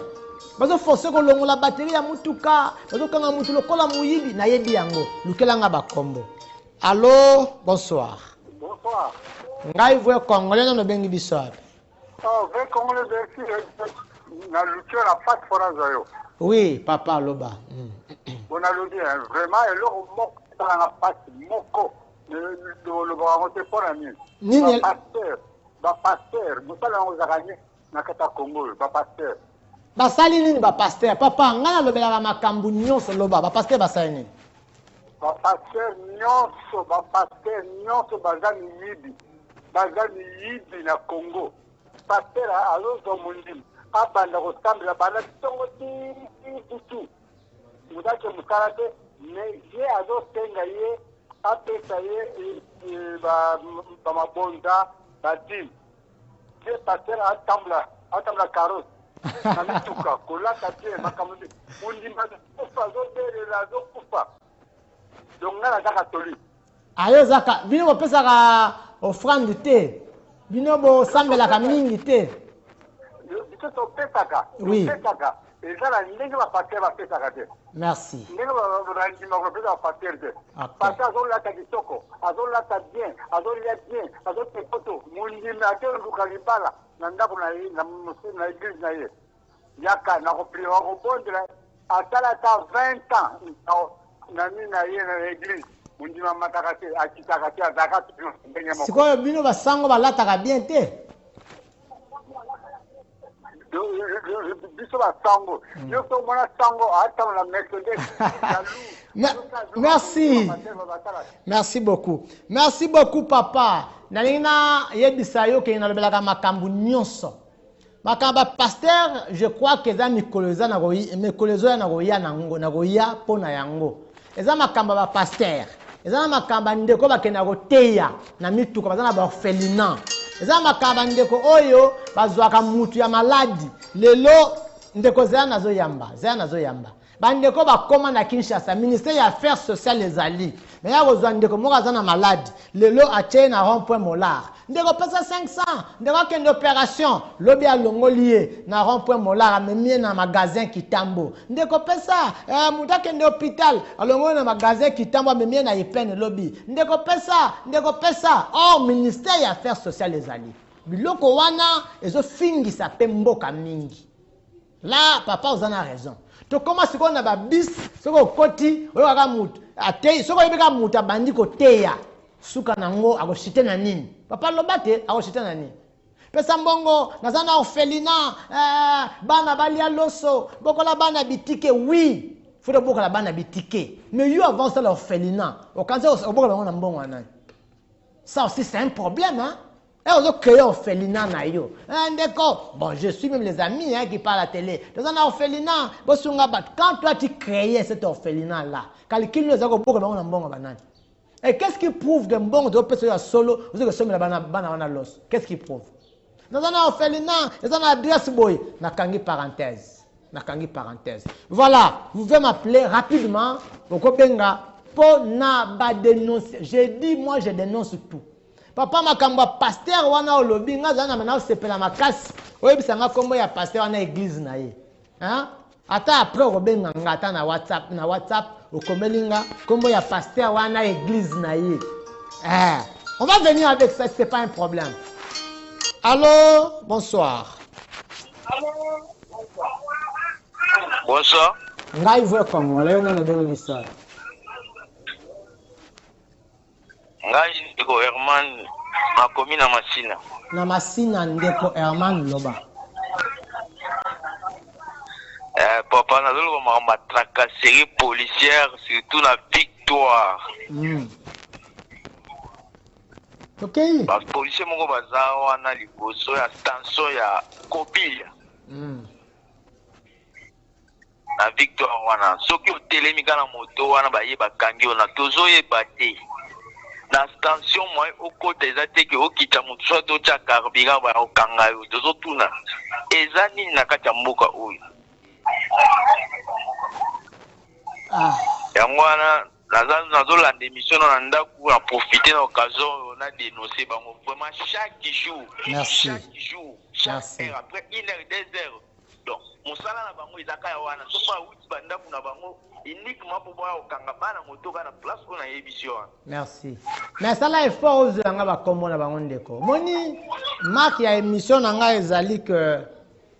bazoforce kolongola batterie ya mutuka bazokanga mutu lokola moyibi nayebi yango lukelanga bakombo. Allô, bonsoir. Bonsoir. Ngai voye congolais no bengi biso ape. Oh, voye congolais de na lutte la patte forazo. Oui, papa loba. On a le bien vraiment et leur moko na patte moko le barote pour ami. Ni pasteur, mosala ngo zakanye na kata Congo, pasteur. Basali nini ba pasteur? Papa ngana lobela makambu nyonso loba, ba pasteur basali nini? Pasteur nyonso bazani yibi na Congo. Pasteur alozo mundi abanda kosambela bana tongo ti mudake mukarate ne ye azosenga ye apesa ye ba mabonda batim ye pasteur atambla karos na mituka kolaka te makambo mundi mazokufa azobelela azokufa. Donc là, la catholique. Ayo zaka, bino bo pesaka offrande te. Bino bo sambela mingi te. Bito to pesaka. Oui. Pesaka. Et ça la ndenge ba passer ba pesaka te. Merci. Ndenge ba randi ma ko ba passer te. Parce que azon la ta kitoko, azon la ta bien, azon la bien, azon te poto. Mundi na te lukalibala. Nanda ko na musu na église na ye. Yaka na ko prier ko bondra. Atala ta 20 ans. Nani na ye na église mundima matakate akitakate azakati ndenge moko sikoyo bino basango balataka bien te biso basango yoso mona sango ata na Mercedes. Merci beaucoup papa nalina yebisa yo ke nalobelaka makambu nyonso makamba pasteur je crois que za mikoloza na goya na goya pona yango eza makamba ba pasteur eza makamba ndeko bakena koteya na mituka bazana ba orphelinat eza makamba ndeko oyo bazwaka mutu ya maladi lelo ndeko za nazo yamba bandeko bakoma na Kinshasa ministère ya affaires sociales ezali mais ya kozwa ndeko moko aza na maladi lelo atie na rond-point Molar ndeko pesa 500 ndeko kende opération lobi alongoli na rond-point Molar amemie na magasin Kitambo ndeko pesa muta kende hôpital alongoli na magasin Kitambo amemie na ipene lobi ndeko pesa ministère ya affaires sociales ezali biloko wana ezofingisa pe mboka mingi. Là papa ozana raison. To koma siko na ba bis soko koti oyo kaka mutu atei soko yebeka mutu abandi koteya suka nango akoshite na nini papa lobate akoshite na nini pesa mbongo nazana orphelinat bana balia loso bokola bana bitike oui faut bokola bana bitike mais you avance l'orphelinat okanza bokola bango na mbongo anani ça aussi c'est un problème hein. Et on a créé orphelinat na yo. D'accord. Bon, je suis même les amis qui parlent à la télé. Dans un orphelinat, quand toi tu créais cet orphelinat là, calcule les beaucoup de bon banane. Et qu'est-ce qui prouve que bon de personnes solo, vous avez que la banane los. Qu'est-ce qui prouve? Dans un orphelinat, dans un adresse boy, na kangi parenthèse. Voilà, vous pouvez m'appeler rapidement au Kopenga pour na ba dénoncer. J'ai dit moi je dénonce tout. Papa makamba pasteur wana olobi nga zana mana sepela makasi oyebisanga kombo ya pasteur wana église na ye hein ata après robenga ngata na WhatsApp okomelinga kombo ya pasteur wana église na ye on va venir avec ça, c'est pas un problème. Allô, bonsoir. Bonsoir. Ngai voye congolais na ndelo bisa. Ngai ndeko Herman akomi na Masina. Na Masina ndeko Herman loba. Papa na lolo ma tracasserie policière surtout na Victoire. OK. Ba policier moko baza wana liboso ya station ya Kobia. Na Victoire wana soki otelemi kana moto wana baye bakangi ona tozoyeba te. na station moi okota eza te ke okita motu soit otya carburant bakokanga yo tozotuna eza nini na kati ya mboka oyo yango wana nazolanda émission na ndako na profiter na occasion na dénoncer bango vraiment chaque jour chaque heure après 1 heure 2 heures donc mosala na bango ezaka ya wana sopa wuti bandako na bango uniquement pour boya okanga bana moto bana place ko na yebisio wana merci mais sala effort ozanga bakombo na bango ndeko moni marque ya émission na nga ezali que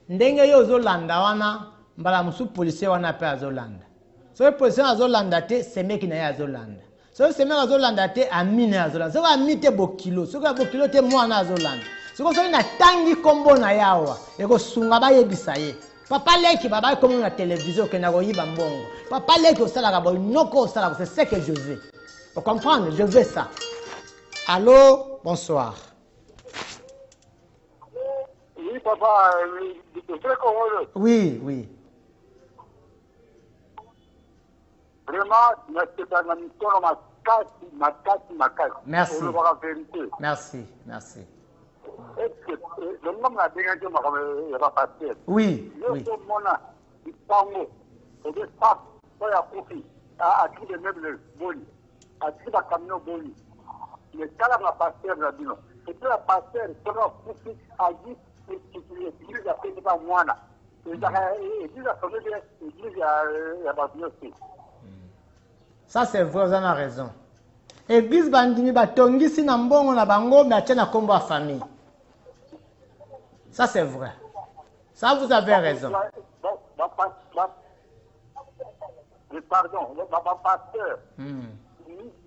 ndenge yo ozolanda wana mbala musu policier wana pe azolanda so policier azolanda te semeki na ye azolanda so semeki azolanda te amine azolanda so amite bokilo so ka bokilo te mwana azolanda so so na tangi kombo na yawa eko sunga ba yebisa ye papa leki baba comme na télévision que na koyiba mbongo papa leki osala ka noko osala c'est ce que je veux pour comprendre je veux ça. Allô, bonsoir. Oui papa, oui oui. Vraiment, merci. Merci, merci. Est-ce que le monde a bien dit que va passer? Oui, oui. À qui les meubles boni, à qui la camion boni. Mais quand la pasteur la dit non, c'est que la pasteur, quand la coupi a dit que l'église a fait pas moi là. L'église a fait l'église a bâti. Ça c'est vrai, vous avez raison. Église bandini batongi si na mbongo na bango na tena kombo a famille. Ça c'est vrai. Ça vous avez raison. Pardon, papa pasteur.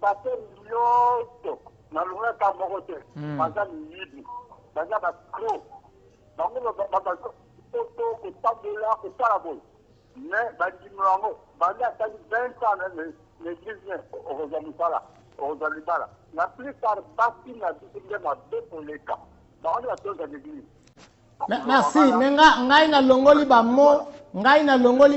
Pasteur yoto na luna ta mokote. Pasa libi. Pasa ba cro. Bango ba toto ko tabela ko tarabo. Mais bandini rango, banda ta 20 ans l'église au Zamutala. La plupart bâtis la discipline à deux pour les cas. Dans la chose de l'église. Merci. Ngai na longoli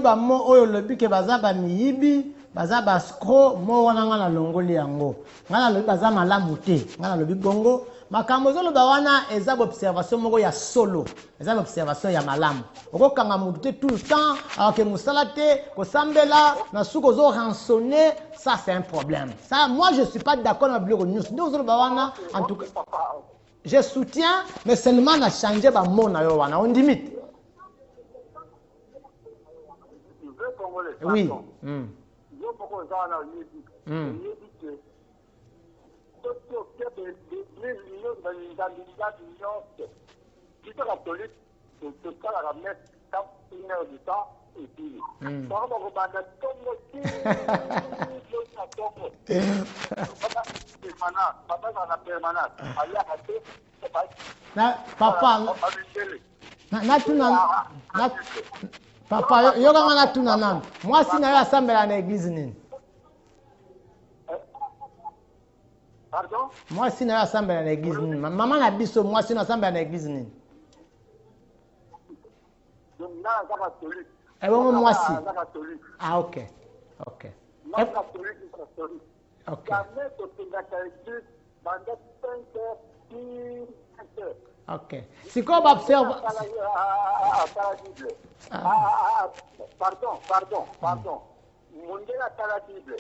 ba mo oyo lobi ke baza ba miyibi, baza ba skro mo wana nga na longoli yango. Nga na lobi baza malamu te. Nga na lobi bongo. Makambo zolo ba wana eza observation moko ya solo. Eza observation ya malamu. Okokanga mutu te tout le temps, alors que musala te, ko sambela, na suko zo rançonner, ça c'est un problème. Ça moi je suis pas d'accord avec le news. Donc zolo ba wana en tout cas je soutiens mais seulement na changer ba mot na yo wana on limite. Oui. Papa, papa, yoga na tuna nan. Moi si na assemblée na église nini. Pardon? Moi si na assemblée na église nini. Maman na biso moi si na assemblée na église nini. Donc là ça va catholique. Et bon moi si. Ah OK. OK. Moi catholique. OK. Jamais que tu vas t'aider dans des 5 heures. OK. Si qu'on observe Pardon. Mondela la Bible.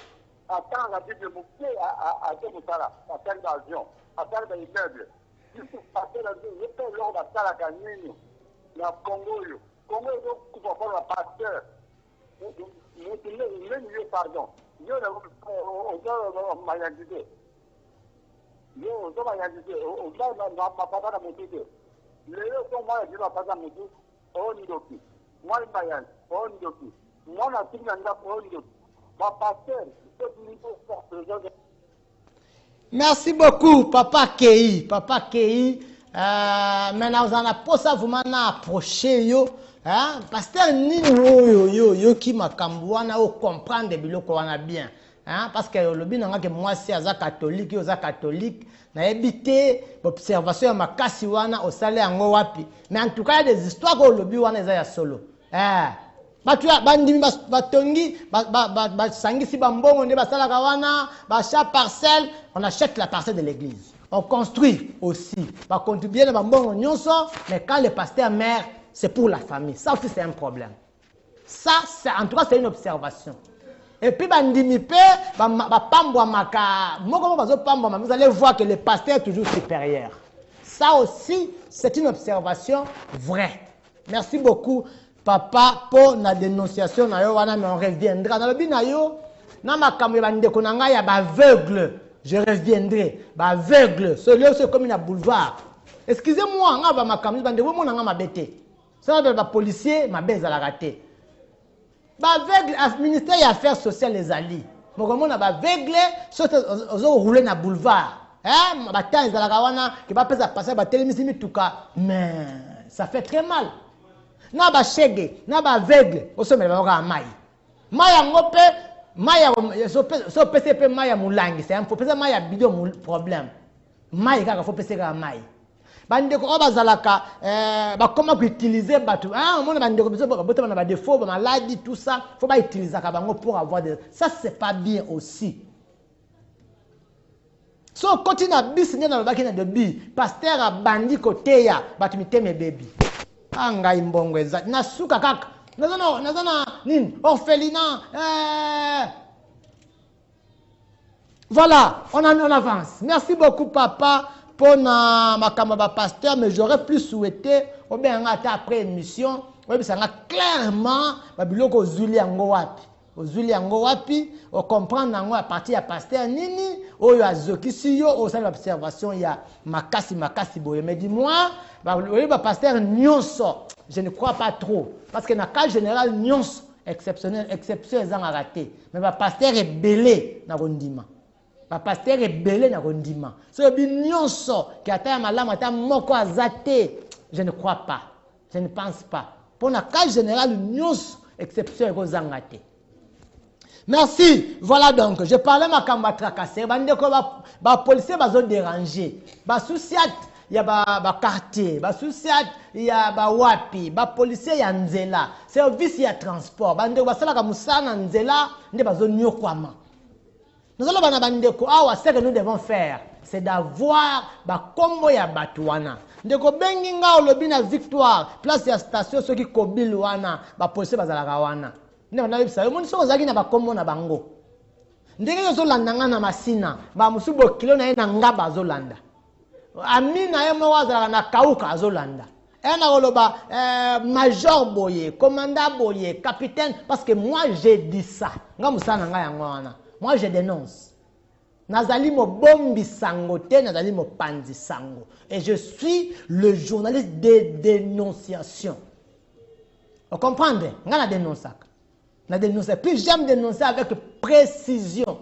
Attends la Bible bouquet à Mutala, à terre d'avion, à terre d'immeuble. Il faut passer la Bible, il faut l'ordre à la Ganini, la Congo. Congo est donc pour la pasteur. Même pardon. Yo on m'a dit. Yo on m'a dit. On va pas la montée. Les gens moi je vais pas la montée. On ndoki. Moi bayan, on ndoki. Moi na tinga on ndoki. Ma pasteur, merci beaucoup, Papa Kei. Papa Kei, maintenant vous en avez pas ça, vous m'en approché, yo. Hein? Pasteur, yo qui m'a cambouana ou comprendre des bilots qu'on a bien. Hein? Parce que le bien, que moi, c'est un catholique, yo catholique. Na évité l'observation à ma cassiwana au salaire en wapi. Mais en tout cas, il y a des histoires que le bien, on est solo. Batua bandimi batongi basangisi bambongo nde basala kawana bacha parcelle, on achète la parcelle de l'église. On construit aussi, va contribuer dans bambongo nyonso, mais quand le pasteur meurt, c'est pour la famille. Ça aussi c'est un problème. Ça c'est en tout cas c'est une observation. Et puis bandimi pe pambwa maka, moko bazo pambwa, vous allez voir que le pasteur est toujours supérieur. Ça aussi c'est une observation vraie. Merci beaucoup. Papa, pour la dénonciation, mais on reviendra. Dans le binayo, dans ma caméra, aveugle, je reviendrai. Aveugle, c'est comme un boulevard. Excusez-moi, on va ma caméra, on va bêter. Ça va être policier, ma baise à la rater. Aveugle, le ministère des Affaires sociales, les alliés. Mais comme on a aveugle, ils ont roulé dans le boulevard. Mais ça fait très mal. Na ba shege na ba aveugle osomela ba mai maya ngope maya so PCP maya mulangi c'est un faut pesa maya bidon problème mai kaka faut pesa ka mai bandeko obazalaka ba comment utiliser batu on a bandeko biso ba botama na ba défaut ba maladie tout ça faut ba utiliser ka bango pour avoir des ça c'est pas bien aussi. So continue à bis na ba kina de bi pasteur a bandi côté ya batu miteme baby. Angai mbongweza nasuka kaka nazana nini orphelinat voilà on avance. Merci beaucoup papa pour ma camarade pasteur, mais j'aurais plus souhaité ou bien après émission oui ça clairement babiloko zuli yango wapi ozuli yango wapi o comprendre yango à partir ya pasteur nini oyo azokisi yo au sein de l'observation ya makasi boye mais dis-moi pasteur nyonso je ne crois pas trop parce que na cas général nyonso exception ezanga raté mais pasteur est belé na kondima pasteur est belé na kondima so bi nyonso ki ata malamu ata moko azate je ne crois pas, je ne pense pas pour na cas général nyonso exception ezanga raté. Merci. Voilà donc, je parlais ma kamba tracasser. Ba policier bazo déranger. Ba souciat il y a ba quartier, ba souciat il y a ba wapi, ba policier ya nzela. Service ya transport. Bande ba sala ka musana nzela, nde bazo nyokwama. Nous allons bana bandeko awa ce que nous devons faire, c'est d'avoir ba kombo ya batwana. Ndeko bengi nga olobi na Victoire, place ya station soki kobil wana, ba policier bazala ka wana. Ne on a vu ça. Le monde sont zaki na ba kombo na bango. Ndenge zo landanga na masina, ba musubo kilo na ena ngaba zo landa. Amina yemo wazala na kauka zo landa. Ena oloba major boye, commandant boye, capitaine parce que moi j'ai dit ça. Nga musana nga yango wana. Moi je dénonce. Nazali mo bombi sango te, nazali mo panzi sango. Et je suis le journaliste de dénonciation. Vous comprenez? Nga na dénonce. Puis j'aime dénoncer avec précision.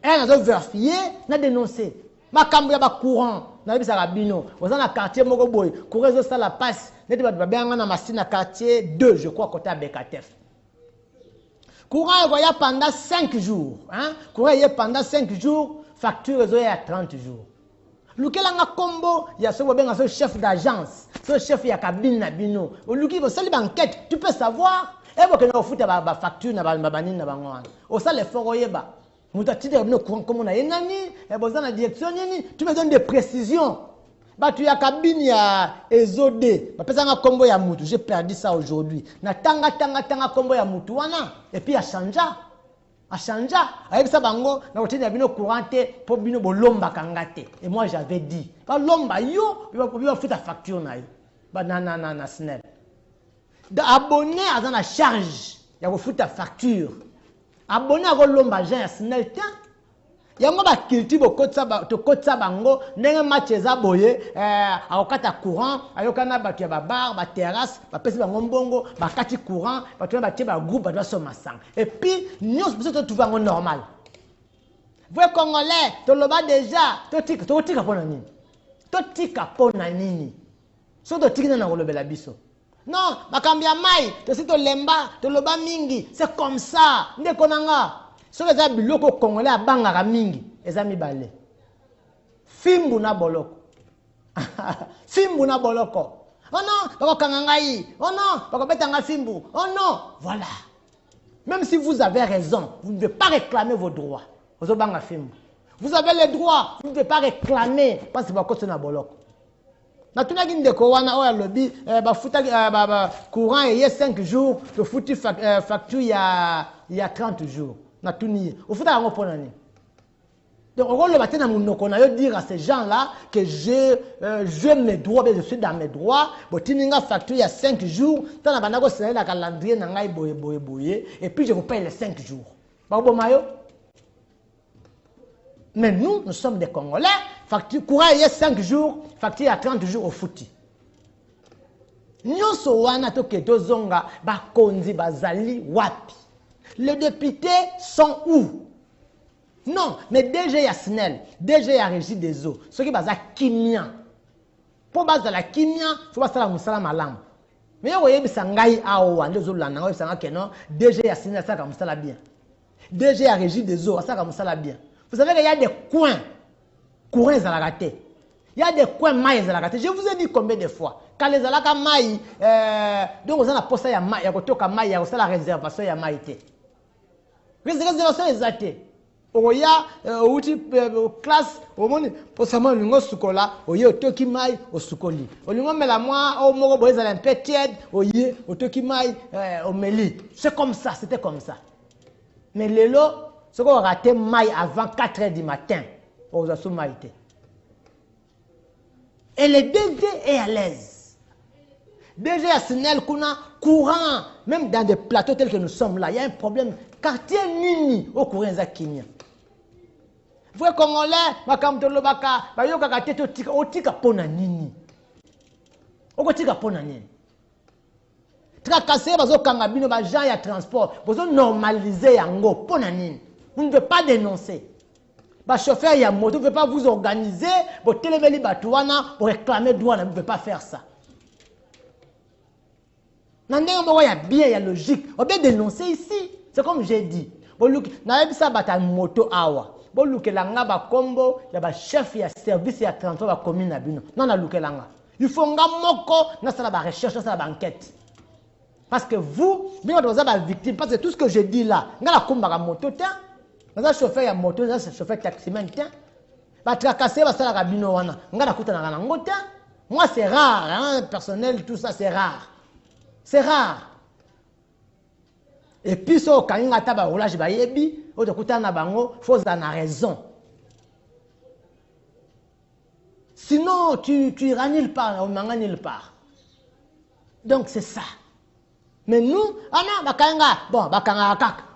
Elle a vérifié, n'a dénoncé. Ma cambia ba courant, n'a bisa rabino. Vous en a quartier moko boy, courir ça la passe. N'était pas bien na machine à quartier 2, je crois côté Bekatef. Courant voyait pendant 5 jours, hein? Courant pendant 5 jours, facture à 30 jours. Lequel a combo, il y a ce chef d'agence, ce chef ya cabine na bino. Ou luki vous sali banquette, tu peux savoir. Et vous avez fait une facture, vous avez fait une direction, tu me donnes des précisions. Tu as cabine, il y a Ezodé. J'ai perdu ça aujourd'hui. Tanga combo ya mutu wana. Et puis, il a changé. Avec ça, bango, na otine ya bino courante pour bino bolomba kangate. Et moi, j'avais dit, lomba yo, il va faire ta facture na yo. Na snell. Abonné à la charge, il y a foutu ta facture. Abonné à l'omba, j'ai un snell temps. Il y a un culture au côté bango, n'est un match aboye, à okata courant, à yokana batia bar, ba terrasse, ba pesi bango bongo, ba kati courant, ba tu batia ba groupe, ba doit somma sang. Et puis, nous sommes tout bango normal. Vous Congolais, tu le bas déjà, tu tika pona nini. Tu tika pona nini. So tu tika na kolobela biso. Non, bakambia mai, to sito lemba, to loba mingi, c'est comme ça. Ndeko nanga. So les biloko congolais a bangaka mingi, ezami bale. Fimbu na boloko. Fimbu na boloko. Oh non, bakokangangai. Oh non, bakobetanga fimbu. Oh non, voilà. Même si vous avez raison, vous ne devez pas réclamer vos droits. Vous avez les droits, vous ne devez pas réclamer parce que vous avez un bolok. Natuna gindeko wana oya lobby bafuta courant et 5 jours, le foutu facture il y a 30 jours. Natuni, au futa yango ponani. Donc on le matin on a dire à ces gens-là que je mes droits, je suis dans mes droits. Bon tininga facture il y a 5 jours, tant na banako c'est la calendrier na ngai boye et puis je vous paye les 5 jours. Ba bomayo. Mais nous sommes des Congolais. Facture courant il y a 5 jours, facture à 30 jours au fouti. Nyonso wana toke tozonga ba konzi bazali wapi. Les députés sont où? Non, mais DG Yasnel, DG ya Régie des eaux, ceux qui baza kimia. Pour baza la kimia, faut pas la musala malam. Mais yo yebi sangai awa ndezo lana ngo sanga keno DG Yasnel ça comme ça bien. DG ya Régie des eaux ça comme ça bien. Vous savez qu'il y a des coins courants à la raté. Il y a des coins maïs à la raté. Je vous ai dit combien de fois. Quand les alaka maïs, donc on a posé ya maïs, ya kotoka maïs, ya la réservation ya maïté. Réservation les athées. Oya outi classe au monde pour ça lingo sukola oye otoki mai osukoli olingo mela moi o moko boza la petite oye otoki mai omeli c'est comme ça, c'était comme ça. Mais lelo ce qu'on raté mai avant 4 h du matin aux assumaïté. Et le DG est à l'aise. DG à Sénel kuna courant même dans des plateaux tels que nous sommes là, il y a un problème quartier nini au courant za Kenya. Vous Congolais, makamtolo baka, bayoka kateto tika otika pona nini. Okotika pona nini. Tracasser bazo kanga bino ba gens ya transport, bazo normaliser yango pona nini. Vous ne devez pas dénoncer. Ba chauffeur ya moto, vous ne pouvez pas vous organiser, pour téléveli batouana pour réclamer droit, vous ne pouvez pas faire ça. Nandeng mo ya bien, il y a logique. On peut dénoncer ici. C'est comme j'ai dit. Bon look, na ebisa bata moto awa. Bon lukelanga ba kombo ya ba chef ya service ya transport ba commune na bino. Non na lukelanga. Il faut nga moko na sala ba recherche, na sala ba enquête. Parce que vous, bien vous avez victime parce que tout ce que je dis là, nga la komba ka moto ta. Nga chauffeur ya moto, nga chauffeur taximan ta. Ba tracasser ba sala ka bino wana. Nga na kuta na ngota. Moi c'est rare, hein, personnel tout ça c'est rare. C'est rare. Et puis, si on a un roulage, il faut en raison. Sinon, tu iras nulle part, on n'ira nulle part. Donc, c'est ça. Mais nous, ah non, bon,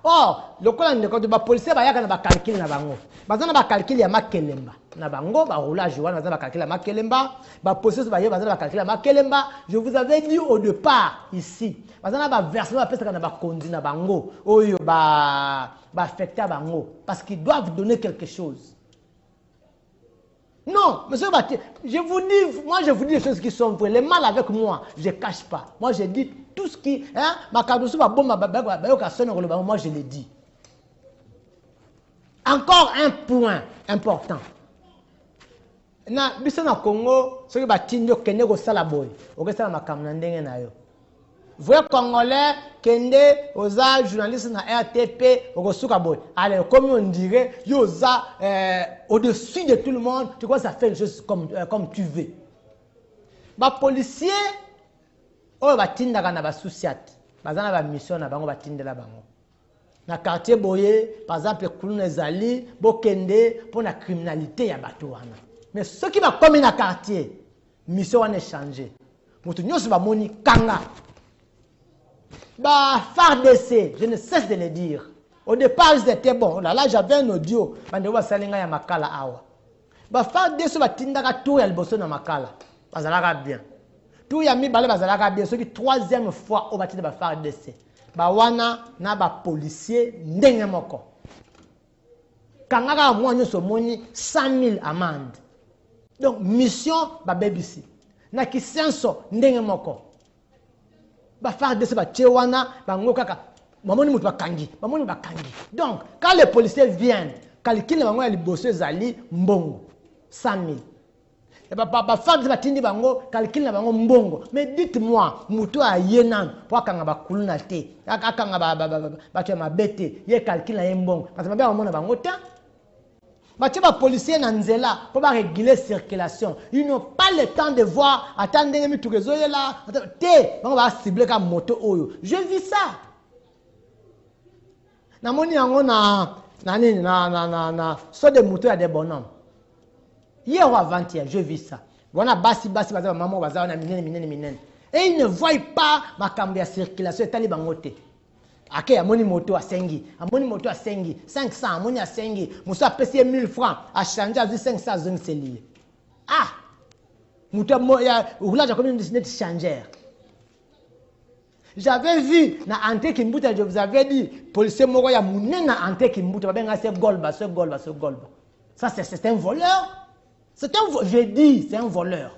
oh, le colon de la police, il y a un calcul na bango. Bazana ba calcul ya makelemba. Na bango ba roulage wana bazana ba calcul ya makelemba, ba police ba bazana ba calcul ya makelemba. Je vous avais dit au départ ici. Bazana ba versement pesa kana ba kondi na bango. Oyo ba affecter bango parce qu'ils doivent donner quelque chose. Non, monsieur Baté, je vous dis les choses qui sont vraies. Les mal avec moi, je ne cache pas. Moi, je dis tout ce qui... moi, je l'ai dit. Encore un point important. Na Congo, ce qui vous Congolais, Kende, Oza, journaliste na RTP, Ogosukaboy. Allez, comme on dirait, Yoza, au-dessus de tout le monde, tu vois, ça fait les choses comme tu veux. Les policiers, oh, batinda na ba souciat. Bazana ba mission na bango batinda la bango. Na quartier Boye, par exemple, Kuluna Zali, Bokende, pour la criminalité ya batouana. Mais ceux qui va comme dans quartier, mission va changer. Mutu nyoso ba moni kanga. Bah, FARDC, je ne cesse de le dire. Au départ, c'était bon. Là, j'avais un audio. Bandewa salinga ya makala awa. Bah, FARDC va tindaka tout ya liboso na makala. Bazalaka bien. Tout ya mi balé bazalaka bien. Ce qui troisième fois au bâti de ba FARDC. Bah, wana na ba policier ndenge moko. Kangaka moi nyoso moni 100 000 amende. Donc mission ba BBC. Na kisenso ndenge moko. Ba faire de ce wana bango kaka mamoni mutu bakangi mamoni bakangi. Donc quand les policiers viennent calculer bango ya liboso ezali mbongo 100 000. Et bafandi batindi bango calcul na bango mbongo. Mais dites-moi, muto a yenan pour kanga bakuluna te, akanga ba mabete, ye calcul na mbongo. Parce que ba mona bango ta. Batie ba policier na nzela pour réguler circulation. Ils n'ont pas le temps de voir attendez mi tukezo là. Te, bango ba cibler ka moto oyo. Je vis ça. Na moni yango na so de moto ya des bonhommes. Hier ou avant-hier, je vis ça. Voilà, basi, maman, baza, na minene. Et ils ne voient pas ma cambia circulation, et taliban moté. Ok, amoni moto à 500, amoni à 5, moussa a payé 1000 francs, à changer à 500, c'est lié. Ah! Mouto, il y a, roulage à combien de changer. J'avais vu na Ante Kimbuta, je vous avais dit, policier moro ya mounen na Ante Kimbuta, ben c'est golba. Ça c'est un voleur. C'est un voleur. Je dis, c'est un voleur.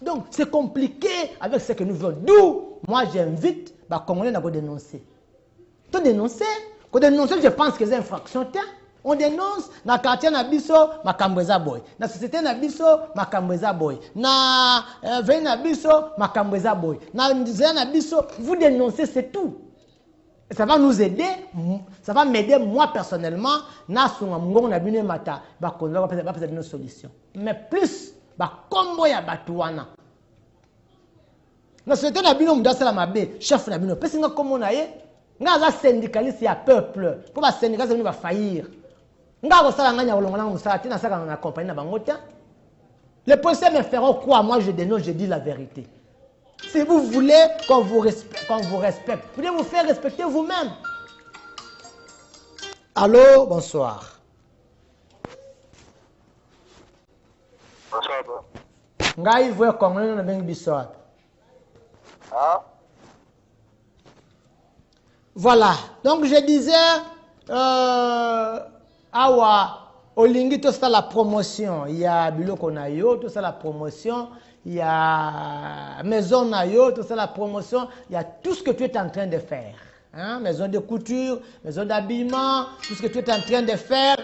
Donc c'est compliqué avec ce que nous voulons. D'où moi j'invite les Congolais à dénoncer. Tout dénoncer, je pense que c'est infraction. On dénonce na quartier na biso makambweza boy, na société na biso makambweza boy, na veille na biso makambweza boy, na nzela na biso, vous dénoncez, c'est tout. Et ça va nous aider, ça va m'aider moi personnellement na sunga mungongo na bino mata ba konza ba peut-être une solution. Mais plus ba kombo ya batuana. Na société na bino mudasala mabe, chef na bino pesinga komo na ye, nga za syndicaliste ya peuple, pour ba syndicaliste va faillir. Les policiers me feront quoi? Moi je dénonce, je dis la vérité. Si vous voulez qu'on vous respecte, vous devez vous faire respecter vous-même. Allô, bonsoir. Bonsoir. Ngai voye Congolais na bengi bisoa. Ah? Voilà. Donc je disais awa olingi tout ça la promotion, il y a biloko na yo, tout ça la promotion, il y a maison na yo, tout ça la promotion, il y a tout ce que tu es en train de faire. Hein? Maison de couture, maison d'habillement, tout ce que tu es en train de faire.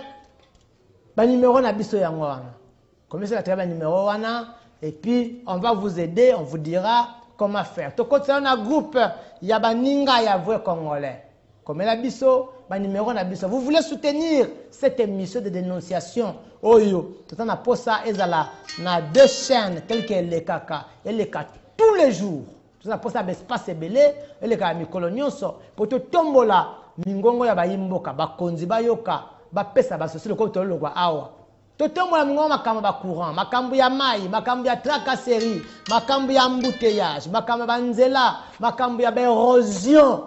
Ba numéro na biso yango wana. Commencez à travailler numéro wana et puis on va vous aider, on vous dira comment faire. To côté on a groupe, il y a baninga ya vrai congolais. Comme la biso, numéro na biso. Vous voulez soutenir cette émission de dénonciation? Oyo, tout ça na posa ezala na 2 chaînes telles que les kaka et les kaka tous les jours. Tout ça posa espace belé et les kaka mikolo nyonso pour to tombola mingongo ya bayimboka bakonzi bayoka bapesa basosi le côté longwa awa. To tombola mingongo makambo ba courant, makambo ya mai, makambo ya tracasserie, makambo ya embouteillage, makambo ya nzela, makambo ya érosion.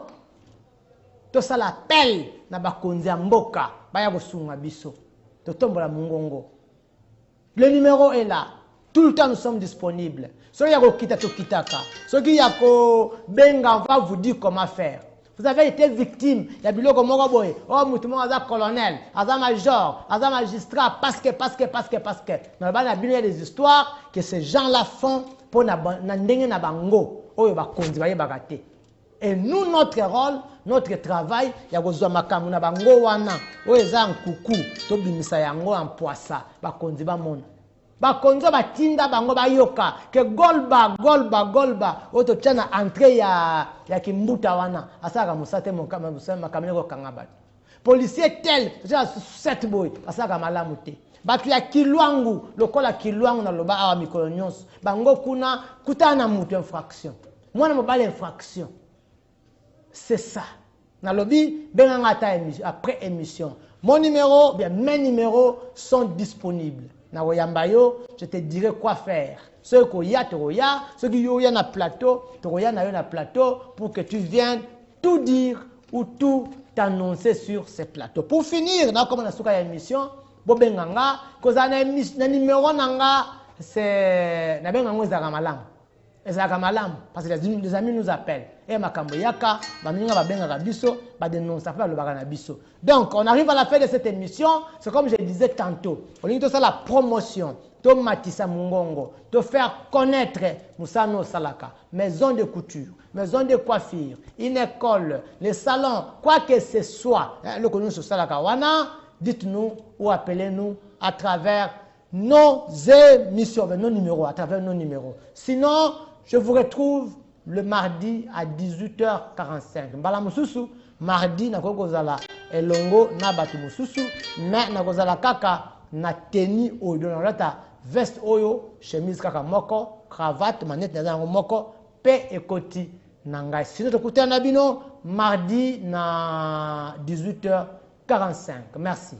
Tout ça l'appel na bakonzi ya mboka baya kosunga biso to tombola mungongo. Le numéro est là, tout le temps nous sommes disponibles. Soki ya kokita to kitaka, soki ya ko benga, on va vous dire comment faire. Vous avez été victime ya biloko moko boye, oh mutu moko aza colonel, aza major, aza magistrat parce que na bana bino des histoires que ces gens là font pour na ndenge na bango oyo bakonzi baye bakate. Et nous, notre rôle, notre travail, il y a besoin de makamu na bango wana, oeza nkuku, to bimisa yango en poissa, bakonzi ba mona. Bakonzo batinda bango bayoka, ke golba, oto tchana entrée ya kimbuta wana, asaka musate makamene ko kangabati. Policier tel, c'est 7 boy, asaka malamu te. Batu ya kilwangu, lokola kilwangu na loba awa mikolo nyonso, bango kuna kutana mutu infraction. Mwana mobile infraction. C'est ça. Dans le lobby, après émission. Mon numéro, bien mes numéros sont disponibles. Dans Yambayo, je te dirai quoi faire. Ceux qui y a, ceux qui y a na plateau, na plateau pour que tu viennes tout dire ou tout t'annoncer sur ces plateaux. Pour finir, dans comme on a souka émission, bobenganga, cause na numéro nanga, c'est na bengango zagamalam. Parce que les amis nous appellent. Et makambo yaka, baminga babenga biso, ba dénonce pas le bagana biso. Donc, on arrive à la fin de cette émission, c'est comme je disais tantôt. On dit tout ça la promotion, to matisa mungongo, to faire connaître Musano Salaka, maison de couture, maison de coiffure, une école, les salons, quoi que ce soit. Le connu sur Salaka wana, dites-nous ou appelez-nous à travers nos émissions, nos numéros, à travers nos numéros. Sinon, je vous retrouve le mardi à 18h45. Mbala mususu, mardi na kokozala elongo na batu mususu, mais na kozala kaka na teni oyo na lata veste oyo, chemise kaka moko, cravate, manette na moko, pe ekoti na ngai. Sinon tokutana bino mardi na 18h45. Merci.